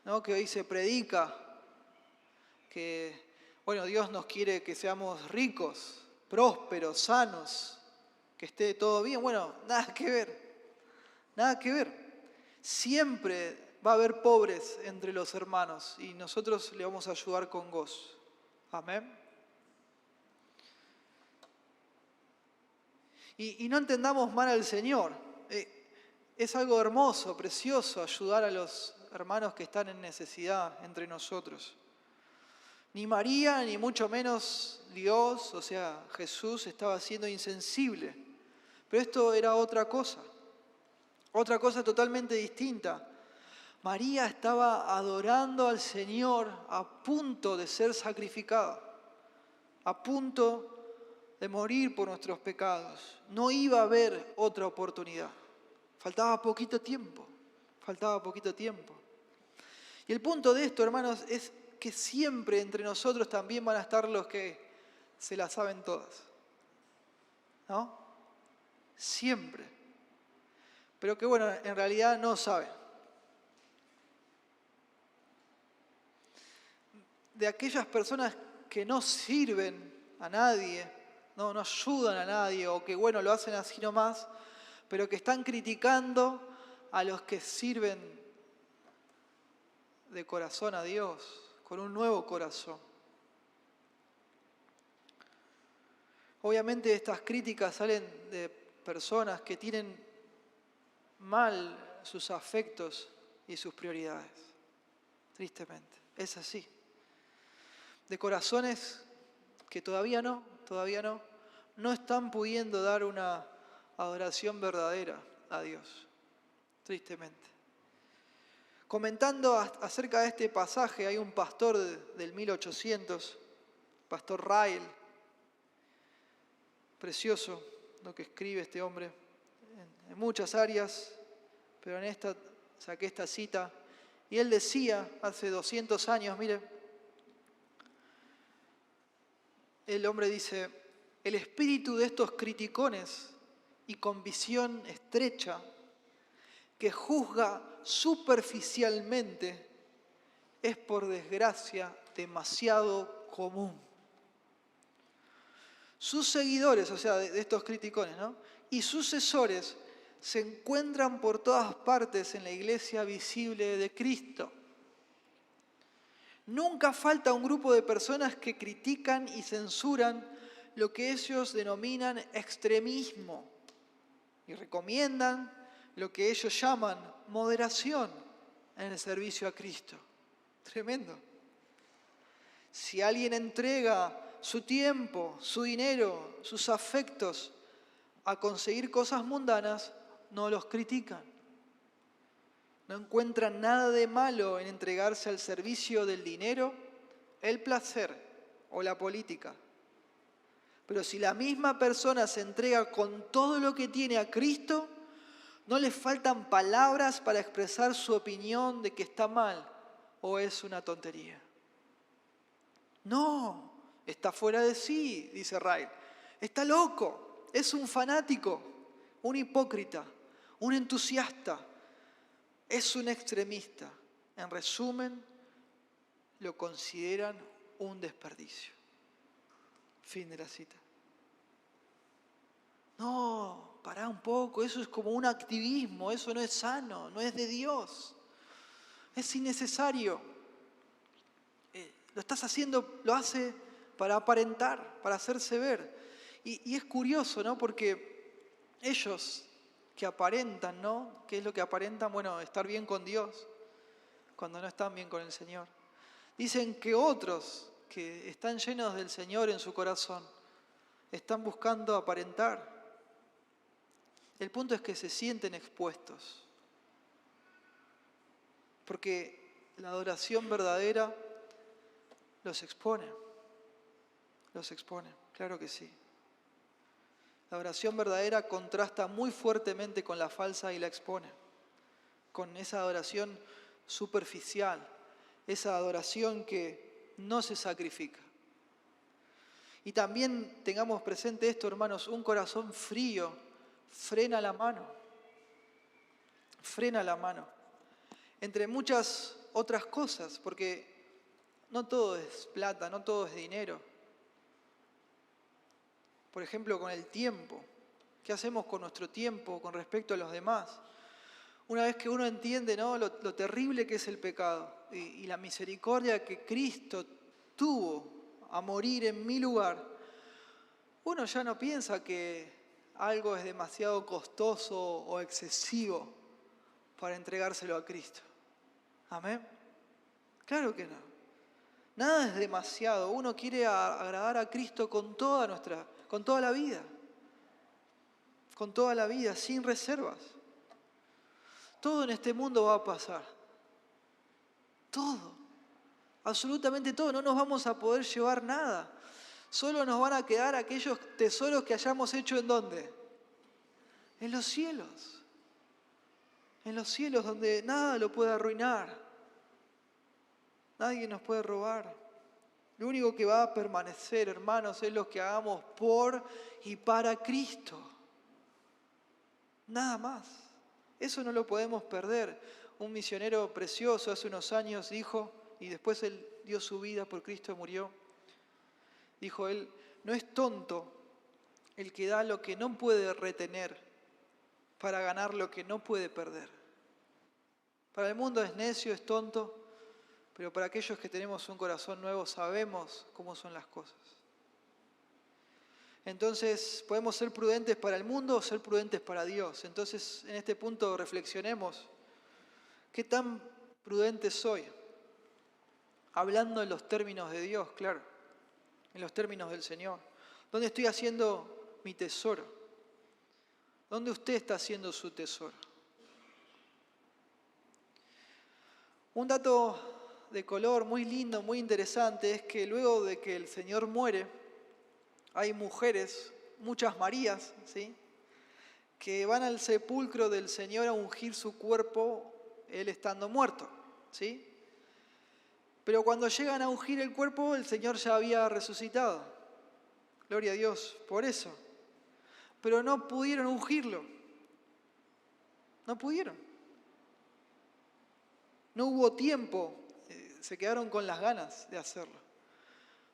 ¿no? Que hoy se predica que, Dios nos quiere que seamos ricos, prósperos, sanos, que esté todo bien. Nada que ver, nada que ver. Siempre va a haber pobres entre los hermanos y nosotros le vamos a ayudar con gozo. Amén. Y no entendamos mal al Señor. Es algo hermoso, precioso, ayudar a los hermanos que están en necesidad entre nosotros. Ni María, ni mucho menos Dios, o sea, Jesús, estaba siendo insensible. Pero esto era otra cosa totalmente distinta. María estaba adorando al Señor a punto de ser sacrificada, a punto de morir por nuestros pecados. No iba a haber otra oportunidad. Faltaba poquito tiempo. Y el punto de esto, hermanos, es que siempre entre nosotros también van a estar los que se la saben todas, ¿no? Siempre. Pero que en realidad no saben. De aquellas personas que no sirven a nadie, no ayudan a nadie, o que lo hacen así nomás, pero que están criticando a los que sirven de corazón a Dios, con un nuevo corazón. Obviamente estas críticas salen de personas que tienen mal sus afectos y sus prioridades. Tristemente, es así. de corazones que todavía no están pudiendo dar una adoración verdadera a Dios, tristemente. Comentando acerca de este pasaje, hay un pastor del 1800, Pastor Ryle, precioso lo que escribe este hombre, en muchas áreas, pero en esta saqué esta cita, y él decía hace 200 años, mire, el hombre dice, el espíritu de estos criticones y con visión estrecha, que juzga superficialmente, es por desgracia demasiado común. Sus seguidores, o sea, de estos criticones, ¿no?, y sucesores se encuentran por todas partes en la iglesia visible de Cristo. Nunca falta un grupo de personas que critican y censuran lo que ellos denominan extremismo y recomiendan lo que ellos llaman moderación en el servicio a Cristo. Tremendo. Si alguien entrega su tiempo, su dinero, sus afectos a conseguir cosas mundanas, no los critican. No encuentran nada de malo en entregarse al servicio del dinero, el placer o la política. Pero si la misma persona se entrega con todo lo que tiene a Cristo, no le faltan palabras para expresar su opinión de que está mal o es una tontería. No, está fuera de sí, dice Ryle. Está loco, es un fanático, un hipócrita, un entusiasta, es un extremista. En resumen, lo consideran un desperdicio. Fin de la cita. No, pará un poco, eso es como un activismo, eso no es sano, no es de Dios. Es innecesario. Lo estás haciendo, lo hace para aparentar, para hacerse ver. Y es curioso, ¿no? Porque ellos que aparentan, ¿no? ¿Qué es lo que aparentan? Bueno, estar bien con Dios, cuando no están bien con el Señor. Dicen que otros que están llenos del Señor en su corazón, están buscando aparentar. El punto es que se sienten expuestos. Porque la adoración verdadera los expone, claro que sí. La adoración verdadera contrasta muy fuertemente con la falsa y la expone, con esa adoración superficial, esa adoración que no se sacrifica. Y también tengamos presente esto, hermanos, un corazón frío frena la mano, entre muchas otras cosas, porque no todo es plata, no todo es dinero. Por ejemplo, con el tiempo. ¿Qué hacemos con nuestro tiempo con respecto a los demás? Una vez que uno entiende, ¿no?, lo terrible que es el pecado y la misericordia que Cristo tuvo a morir en mi lugar, uno ya no piensa que algo es demasiado costoso o excesivo para entregárselo a Cristo. ¿Amén? Claro que no. Nada es demasiado. Uno quiere agradar a Cristo con toda la vida, sin reservas. Todo en este mundo va a pasar. Todo. Absolutamente todo. No nos vamos a poder llevar nada. Solo nos van a quedar aquellos tesoros que hayamos hecho ¿en dónde? En los cielos. En los cielos donde nada lo puede arruinar. Nadie nos puede robar. Lo único que va a permanecer, hermanos, es lo que hagamos por y para Cristo. Nada más. Eso no lo podemos perder. Un misionero precioso hace unos años dijo, y después él dio su vida por Cristo, murió. Dijo él, no es tonto el que da lo que no puede retener para ganar lo que no puede perder. Para el mundo es necio, es tonto, pero para aquellos que tenemos un corazón nuevo sabemos cómo son las cosas. Entonces, podemos ser prudentes para el mundo o ser prudentes para Dios. Entonces, en este punto reflexionemos. ¿Qué tan prudente soy? Hablando en los términos de Dios, claro, en los términos del Señor. ¿Dónde estoy haciendo mi tesoro? ¿Dónde usted está haciendo su tesoro? Un dato de color muy lindo, muy interesante, es que luego de que el Señor muere, hay mujeres, muchas Marías, ¿sí?, que van al sepulcro del Señor a ungir su cuerpo, Él estando muerto, ¿sí? Pero cuando llegan a ungir el cuerpo, el Señor ya había resucitado. Gloria a Dios por eso. Pero no pudieron ungirlo. No pudieron. No hubo tiempo. Se quedaron con las ganas de hacerlo.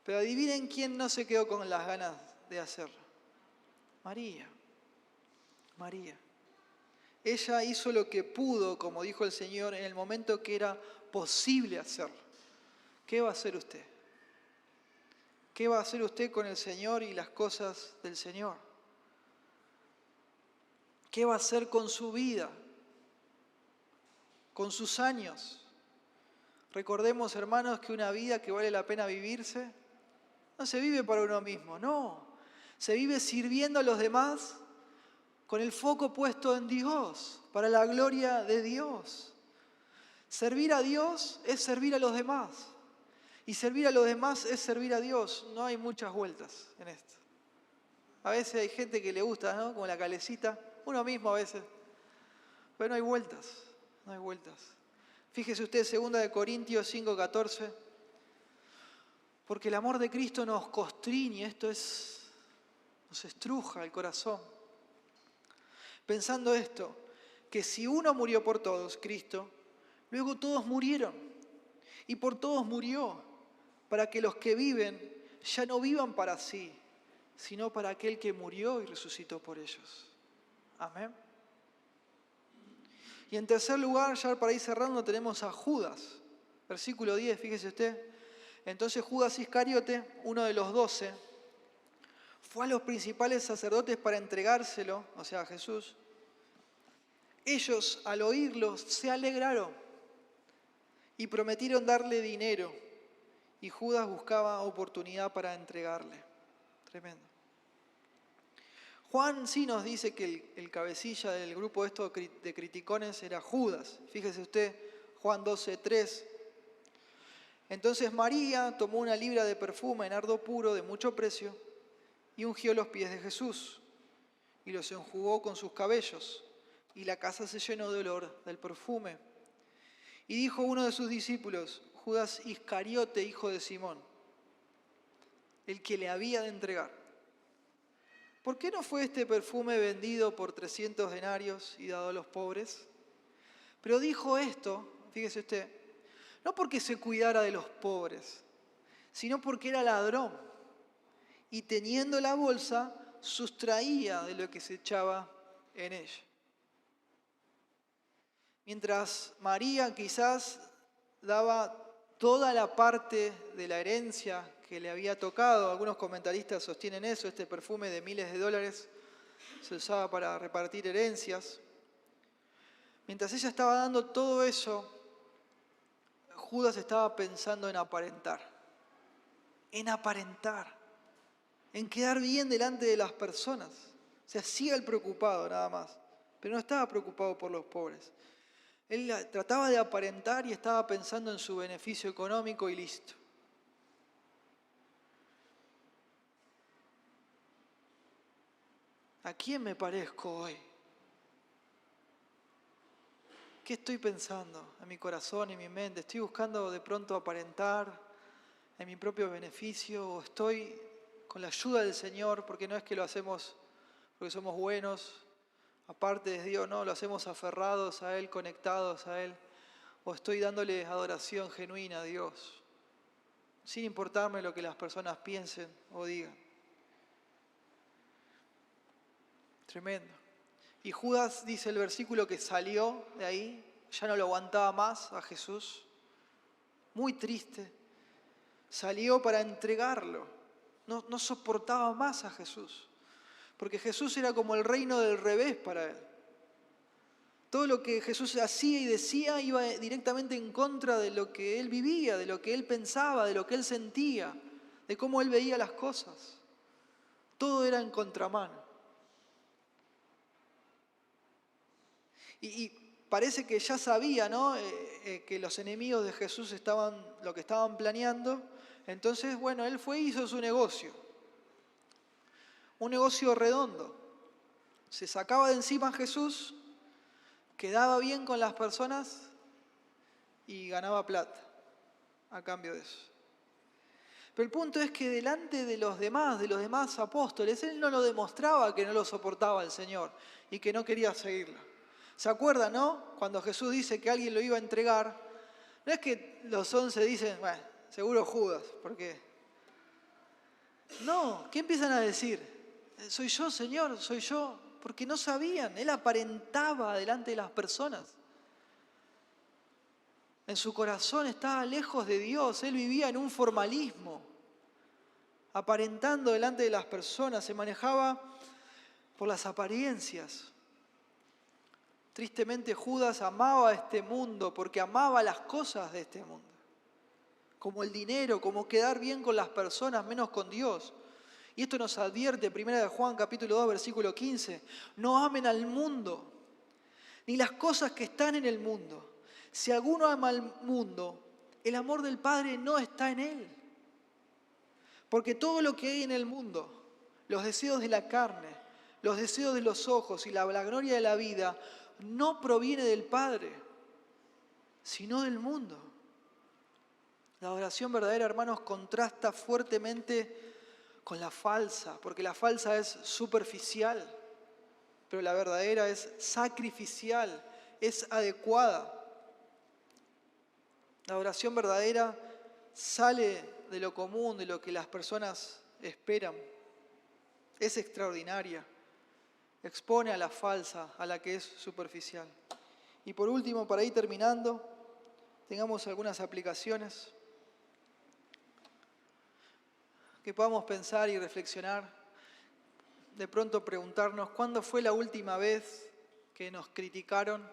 Pero adivinen quién no se quedó con las ganas de hacerlo. María. María. Ella hizo lo que pudo, como dijo el Señor, en el momento que era posible hacerlo. ¿Qué va a hacer usted? ¿Qué va a hacer usted con el Señor y las cosas del Señor? ¿Qué va a hacer con su vida? ¿Con sus años? Recordemos, hermanos, que una vida que vale la pena vivirse no se vive para uno mismo, no. Se vive sirviendo a los demás con el foco puesto en Dios, para la gloria de Dios. Servir a Dios es servir a los demás. Y servir a los demás es servir a Dios. No hay muchas vueltas en esto. A veces hay gente que le gusta, ¿no? Como la calecita. Uno mismo a veces. Pero no hay vueltas. No hay vueltas. Fíjese usted, 2 Corintios 5:14. Porque el amor de Cristo nos constriñe. Nos estruja el corazón. Pensando esto, que si uno murió por todos, Cristo, luego todos murieron. Y por todos murió, para que los que viven ya no vivan para sí, sino para aquel que murió y resucitó por ellos. Amén. Y en tercer lugar, ya para ir cerrando, tenemos a Judas. Versículo 10, fíjese usted. Entonces Judas Iscariote, uno de los 12, fue a los principales sacerdotes para entregárselo, o sea, a Jesús. Ellos, al oírlo, se alegraron y prometieron darle dinero. Y Judas buscaba oportunidad para entregarle. Tremendo. Juan sí nos dice que el cabecilla del grupo de criticones era Judas. Fíjese usted, Juan 12:3. Entonces María tomó una libra de perfume en nardo puro de mucho precio y ungió los pies de Jesús y los enjugó con sus cabellos, y la casa se llenó de olor del perfume. Y dijo uno de sus discípulos, Judas Iscariote, hijo de Simón, el que le había de entregar: ¿por qué no fue este perfume vendido por 300 denarios y dado a los pobres? Pero dijo esto, fíjese usted, no porque se cuidara de los pobres, sino porque era ladrón y teniendo la bolsa sustraía de lo que se echaba en ella. Mientras María quizás daba toda la parte de la herencia que le había tocado, algunos comentaristas sostienen eso, este perfume de miles de dólares se usaba para repartir herencias. Mientras ella estaba dando todo eso, Judas estaba pensando en aparentar, en quedar bien delante de las personas. O sea, sí el preocupado nada más, pero no estaba preocupado por los pobres. Él trataba de aparentar y estaba pensando en su beneficio económico y listo. ¿A quién me parezco hoy? ¿Qué estoy pensando en mi corazón y en mi mente? ¿Estoy buscando de pronto aparentar en mi propio beneficio? ¿O estoy con la ayuda del Señor? Porque no es que lo hacemos porque somos buenos, aparte de Dios, no, lo hacemos aferrados a Él, conectados a Él. ¿O estoy dándole adoración genuina a Dios, sin importarme lo que las personas piensen o digan? Tremendo. Y Judas, dice el versículo, que salió de ahí, ya no lo aguantaba más a Jesús, muy triste, salió para entregarlo, no soportaba más a Jesús, porque Jesús era como el reino del revés para él. Todo lo que Jesús hacía y decía iba directamente en contra de lo que él vivía, de lo que él pensaba, de lo que él sentía, de cómo él veía las cosas. Todo era en contramano. Y parece que ya sabía, ¿no? Que los enemigos de Jesús lo que estaban planeando. Entonces, bueno, él fue y hizo su negocio. Un negocio redondo. Se sacaba de encima a Jesús, quedaba bien con las personas y ganaba plata a cambio de eso. Pero el punto es que delante de los demás apóstoles, él no lo demostraba que no lo soportaba el Señor y que no quería seguirlo. ¿Se acuerdan, no? Cuando Jesús dice que alguien lo iba a entregar, no es que los 11 dicen, bueno, seguro Judas, porque... No, ¿qué empiezan a decir? Soy yo, Señor, soy yo. Porque no sabían, él aparentaba delante de las personas. En su corazón estaba lejos de Dios, él vivía en un formalismo, aparentando delante de las personas, se manejaba por las apariencias. Tristemente Judas amaba este mundo porque amaba las cosas de este mundo, como el dinero, como quedar bien con las personas, menos con Dios. Y esto nos advierte, 1 Juan capítulo 2, versículo 15, no amen al mundo, ni las cosas que están en el mundo. Si alguno ama al mundo, el amor del Padre no está en él. Porque todo lo que hay en el mundo, los deseos de la carne, los deseos de los ojos y la vanagloria de la vida, no proviene del Padre, sino del mundo. La adoración verdadera, hermanos, contrasta fuertemente con la falsa, porque la falsa es superficial, pero la verdadera es sacrificial, es adecuada. La adoración verdadera sale de lo común, de lo que las personas esperan. Es extraordinaria. Expone a la falsa, a la que es superficial. Y por último, para ir terminando, tengamos algunas aplicaciones que podamos pensar y reflexionar. De pronto preguntarnos, ¿cuándo fue la última vez que nos criticaron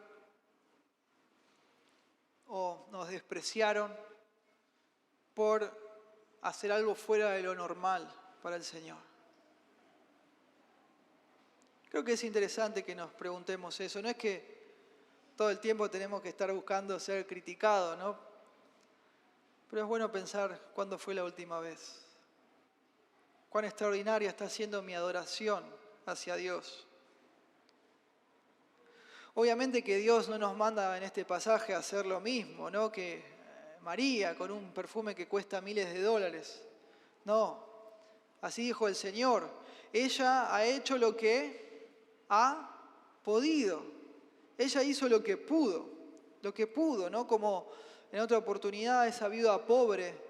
o nos despreciaron por hacer algo fuera de lo normal para el Señor? Creo que es interesante que nos preguntemos eso. No es que todo el tiempo tenemos que estar buscando ser criticados, ¿no? Pero es bueno pensar cuándo fue la última vez. Cuán extraordinaria está siendo mi adoración hacia Dios. Obviamente que Dios no nos manda en este pasaje a hacer lo mismo, ¿no? Que María con un perfume que cuesta miles de dólares. No, así dijo el Señor. Ella ha hecho lo que ha podido. Ella hizo lo que pudo, ¿no? Como en otra oportunidad esa viuda pobre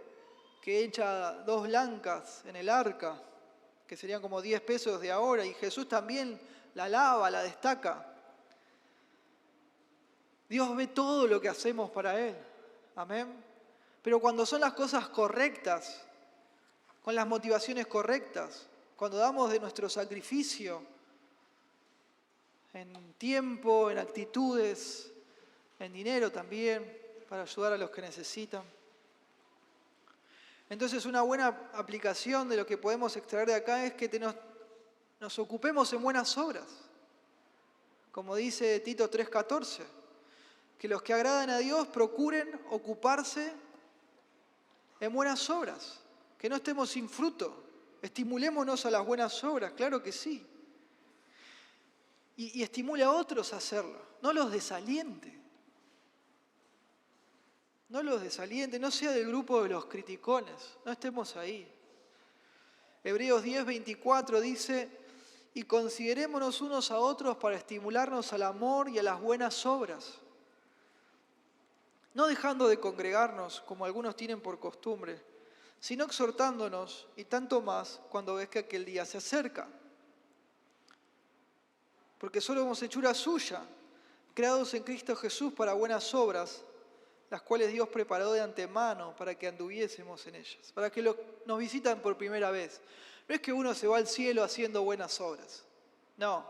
que echa 2 blancas en el arca, que serían como 10 pesos de ahora, y Jesús también la lava, la destaca. Dios ve todo lo que hacemos para Él. Amén. Pero cuando son las cosas correctas, con las motivaciones correctas, cuando damos de nuestro sacrificio, en tiempo, en actitudes, en dinero también, para ayudar a los que necesitan. Entonces una buena aplicación de lo que podemos extraer de acá es que nos ocupemos en buenas obras. Como dice Tito 3:14, que los que agradan a Dios procuren ocuparse en buenas obras, que no estemos sin fruto. Estimulémonos a las buenas obras, claro que sí. Y estimule a otros a hacerlo, no los desaliente. No los desaliente, no sea del grupo de los criticones, no estemos ahí. Hebreos 10:24 dice, y considerémonos unos a otros para estimularnos al amor y a las buenas obras, no dejando de congregarnos como algunos tienen por costumbre, sino exhortándonos, y tanto más cuando ves que aquel día se acerca. Porque somos hechura suya, creados en Cristo Jesús para buenas obras, las cuales Dios preparó de antemano para que anduviésemos en ellas, para que nos visitan por primera vez. No es que uno se va al cielo haciendo buenas obras. No,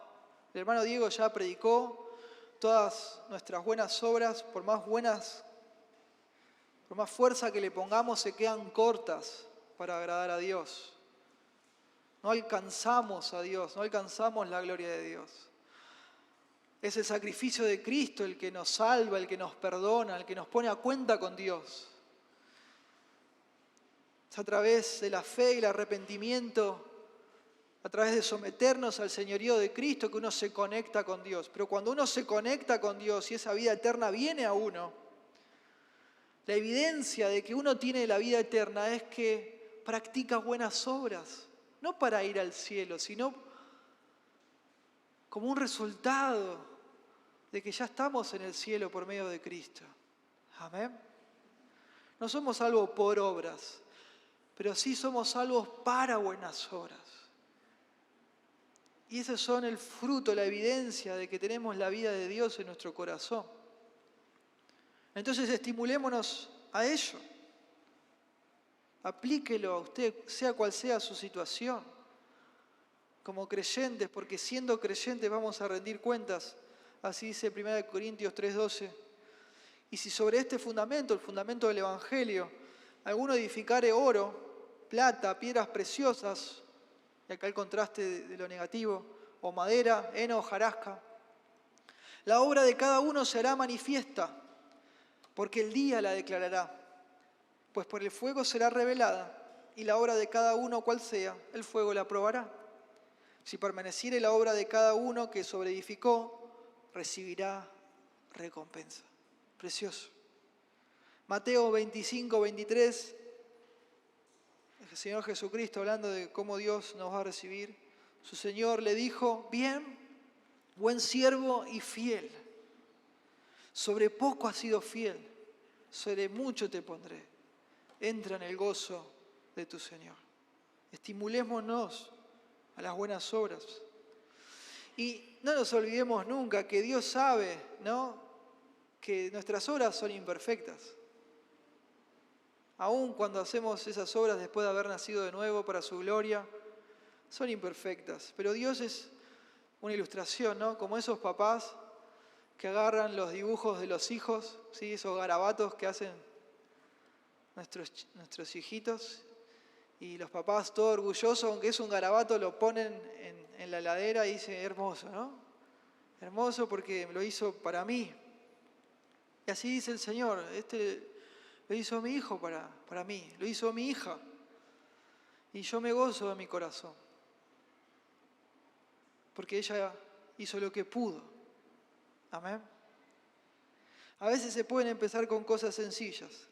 el hermano Diego ya predicó todas nuestras buenas obras, por más fuerza que le pongamos, se quedan cortas para agradar a Dios. No alcanzamos a Dios, no alcanzamos la gloria de Dios. Es el sacrificio de Cristo el que nos salva, el que nos perdona, el que nos pone a cuenta con Dios. Es a través de la fe y el arrepentimiento, a través de someternos al señorío de Cristo, que uno se conecta con Dios. Pero cuando uno se conecta con Dios y esa vida eterna viene a uno, la evidencia de que uno tiene la vida eterna es que practica buenas obras, no para ir al cielo, sino como un resultado de que ya estamos en el cielo por medio de Cristo. Amén. No somos salvos por obras, pero sí somos salvos para buenas obras. Y esos son el fruto, la evidencia de que tenemos la vida de Dios en nuestro corazón. Entonces estimulémonos a ello. Aplíquelo a usted, sea cual sea su situación, como creyentes, porque siendo creyentes vamos a rendir cuentas. Así dice 1 Corintios 3:12. Y si sobre este fundamento, el fundamento del Evangelio, alguno edificare oro, plata, piedras preciosas, y acá el contraste de lo negativo, o madera, heno, hojarasca, la obra de cada uno se hará manifiesta, porque el día la declarará. Pues por el fuego será revelada, y la obra de cada uno, cual sea, el fuego la probará. Si permaneciere la obra de cada uno que sobreedificó, recibirá recompensa. Precioso. Mateo 25:23, el Señor Jesucristo hablando de cómo Dios nos va a recibir. Su Señor le dijo: bien, buen siervo y fiel. Sobre poco has sido fiel, sobre mucho te pondré. Entra en el gozo de tu Señor. Estimulémonos a las buenas obras. Y no nos olvidemos nunca que Dios sabe, ¿no?, que nuestras obras son imperfectas. Aun cuando hacemos esas obras después de haber nacido de nuevo para su gloria, son imperfectas. Pero Dios es una ilustración, ¿no? Como esos papás que agarran los dibujos de los hijos, ¿sí?, esos garabatos que hacen nuestros hijitos, y los papás todos orgullosos, aunque es un garabato, lo ponen en la heladera y dicen: hermoso, ¿no? Hermoso porque lo hizo para mí. Y así dice el Señor: lo hizo mi hijo para mí, lo hizo mi hija, y yo me gozo de mi corazón, porque ella hizo lo que pudo. Amén. A veces se pueden empezar con cosas sencillas,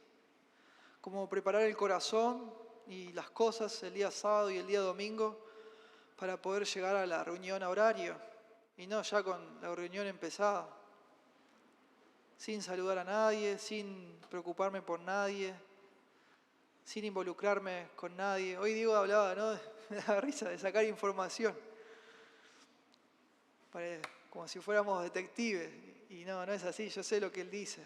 como preparar el corazón y las cosas el día sábado y el día domingo para poder llegar a la reunión a horario, y no ya con la reunión empezada, sin saludar a nadie, sin preocuparme por nadie, sin involucrarme con nadie. Hoy Diego hablaba, ¿no?, me da risa, de sacar información, como si fuéramos detectives, y no es así. Yo sé lo que él dice.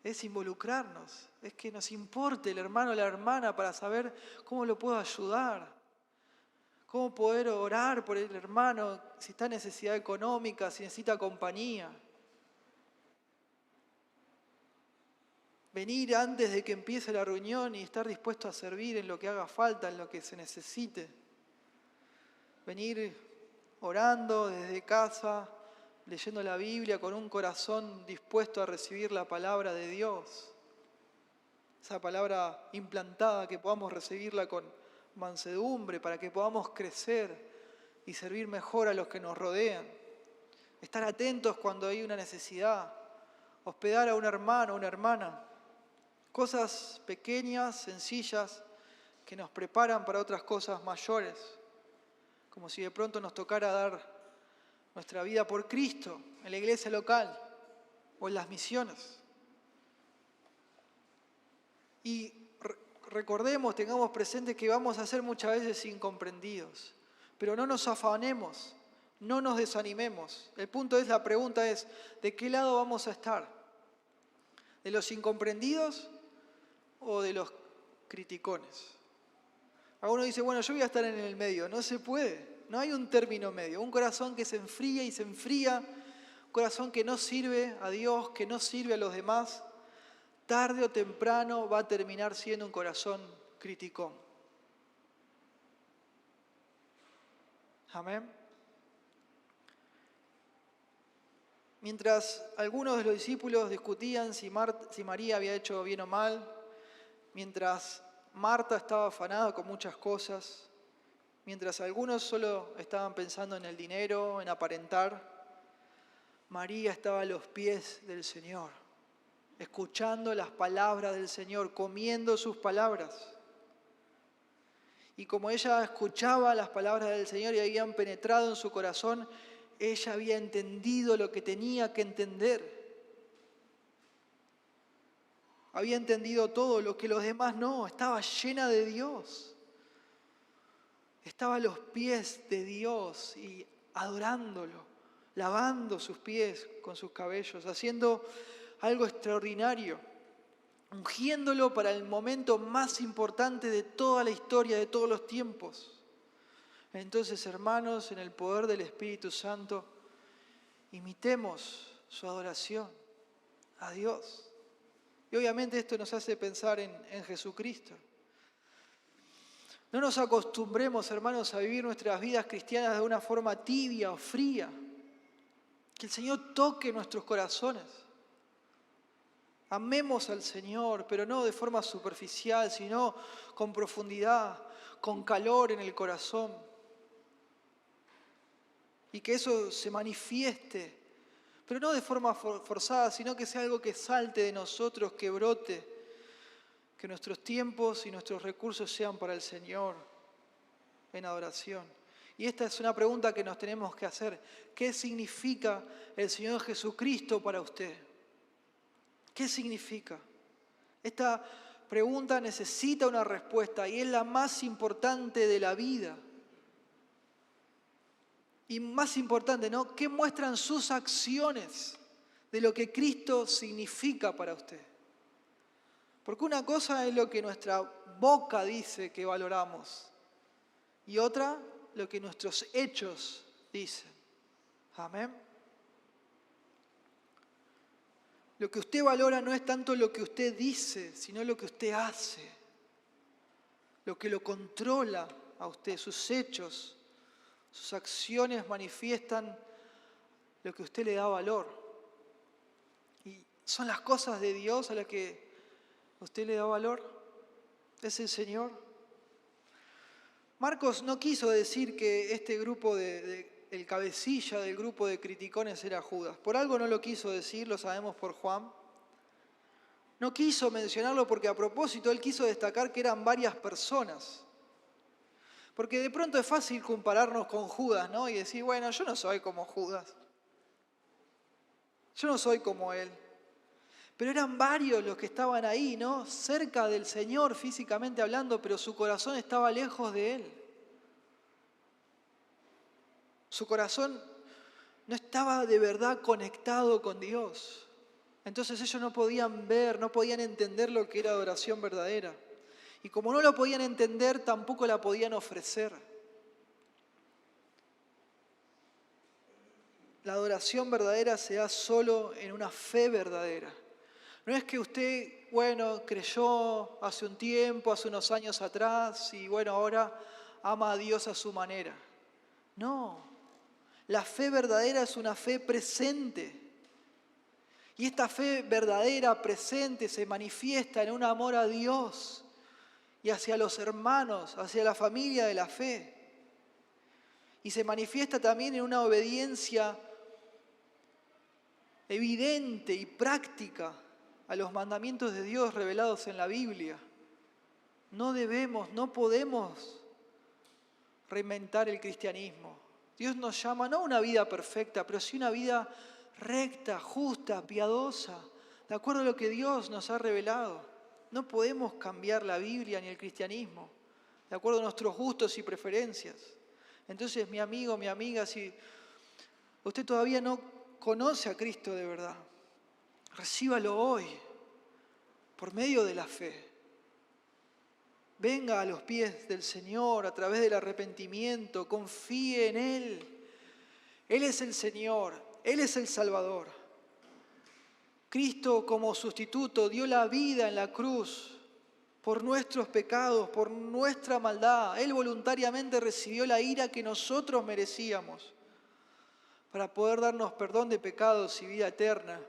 Es involucrarnos, es que nos importe el hermano o la hermana para saber cómo lo puedo ayudar, cómo poder orar por el hermano si está en necesidad económica, si necesita compañía. Venir antes de que empiece la reunión y estar dispuesto a servir en lo que haga falta, en lo que se necesite. Venir orando desde casa, leyendo la Biblia con un corazón dispuesto a recibir la palabra de Dios. Esa palabra implantada, que podamos recibirla con mansedumbre para que podamos crecer y servir mejor a los que nos rodean. Estar atentos cuando hay una necesidad. Hospedar a un hermano o una hermana. Cosas pequeñas, sencillas, que nos preparan para otras cosas mayores. Como si de pronto nos tocara dar nuestra vida por Cristo en la iglesia local o en las misiones. Y recordemos, tengamos presente que vamos a ser muchas veces incomprendidos, pero no nos afanemos, no nos desanimemos. El punto es, la pregunta es: ¿de qué lado vamos a estar? ¿De los incomprendidos o de los criticones? Alguno dice: bueno, yo voy a estar en el medio. No se puede, no hay un término medio. Un corazón que se enfría y se enfría, corazón que no sirve a Dios, que no sirve a los demás, tarde o temprano va a terminar siendo un corazón criticón. Amén. Mientras algunos de los discípulos discutían si María había hecho bien o mal, mientras Marta estaba afanada con muchas cosas, mientras algunos solo estaban pensando en el dinero, en aparentar, María estaba a los pies del Señor, escuchando las palabras del Señor, comiendo sus palabras. Y como ella escuchaba las palabras del Señor y habían penetrado en su corazón, ella había entendido lo que tenía que entender. Había entendido todo lo que los demás no. Estaba llena de Dios. Estaba a los pies de Dios y adorándolo, lavando sus pies con sus cabellos, haciendo algo extraordinario, ungiéndolo para el momento más importante de toda la historia, de todos los tiempos. Entonces, hermanos, en el poder del Espíritu Santo, imitemos su adoración a Dios. Y obviamente esto nos hace pensar en Jesucristo. No nos acostumbremos, hermanos, a vivir nuestras vidas cristianas de una forma tibia o fría. Que el Señor toque nuestros corazones. Amemos al Señor, pero no de forma superficial, sino con profundidad, con calor en el corazón. Y que eso se manifieste, pero no de forma forzada, sino que sea algo que salte de nosotros, que brote, que nuestros tiempos y nuestros recursos sean para el Señor en adoración. Y esta es una pregunta que nos tenemos que hacer. ¿Qué significa el Señor Jesucristo para usted? ¿Qué significa? Esta pregunta necesita una respuesta y es la más importante de la vida. Y más importante, ¿no? ¿Qué muestran sus acciones de lo que Cristo significa para usted? Porque una cosa es lo que nuestra boca dice que valoramos y otra lo que nuestros hechos dicen. Amén. Lo que usted valora no es tanto lo que usted dice, sino lo que usted hace. Lo que lo controla a usted, sus hechos. Sus acciones manifiestan lo que usted le da valor. Y son las cosas de Dios a las que usted le da valor. Es el Señor. Marcos no quiso decir que este grupo el cabecilla del grupo de criticones era Judas. Por algo no lo quiso decir, lo sabemos por Juan. No quiso mencionarlo porque a propósito él quiso destacar que eran varias personas. Porque de pronto es fácil compararnos con Judas, ¿no? Y decir, bueno, yo no soy como Judas. Yo no soy como él. Pero eran varios los que estaban ahí, ¿no? Cerca del Señor físicamente hablando, pero su corazón estaba lejos de Él. Su corazón no estaba de verdad conectado con Dios. Entonces ellos no podían ver, no podían entender lo que era adoración verdadera. Y como no lo podían entender, tampoco la podían ofrecer. La adoración verdadera se da solo en una fe verdadera. No es que usted, bueno, creyó hace un tiempo, hace unos años atrás, y bueno, ahora ama a Dios a su manera. No, la fe verdadera es una fe presente. Y esta fe verdadera, presente, se manifiesta en un amor a Dios y hacia los hermanos, hacia la familia de la fe. Y se manifiesta también en una obediencia evidente y práctica a los mandamientos de Dios revelados en la Biblia. No podemos reinventar el cristianismo. Dios nos llama no a una vida perfecta, pero sí una vida recta, justa, piadosa, de acuerdo a lo que Dios nos ha revelado. No podemos cambiar la Biblia ni el cristianismo, de acuerdo a nuestros gustos y preferencias. Entonces, mi amigo, mi amiga, si usted todavía no conoce a Cristo de verdad, recíbalo hoy, por medio de la fe. Venga a los pies del Señor a través del arrepentimiento, confíe en Él. Él es el Señor, Él es el Salvador. Cristo como sustituto dio la vida en la cruz por nuestros pecados, por nuestra maldad. Él voluntariamente recibió la ira que nosotros merecíamos para poder darnos perdón de pecados y vida eterna.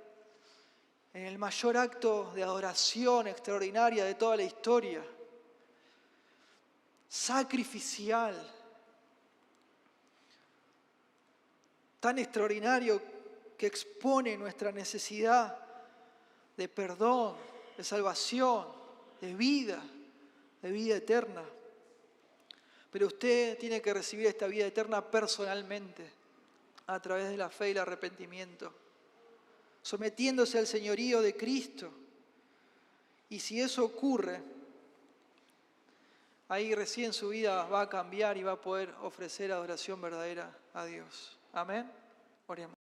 En el mayor acto de adoración extraordinaria de toda la historia. Sacrificial. Tan extraordinario que expone nuestra necesidad de perdón, de salvación, de vida eterna. Pero usted tiene que recibir esta vida eterna personalmente, a través de la fe y el arrepentimiento, sometiéndose al señorío de Cristo. Y si eso ocurre, ahí recién su vida va a cambiar y va a poder ofrecer adoración verdadera a Dios. Amén. Oremos.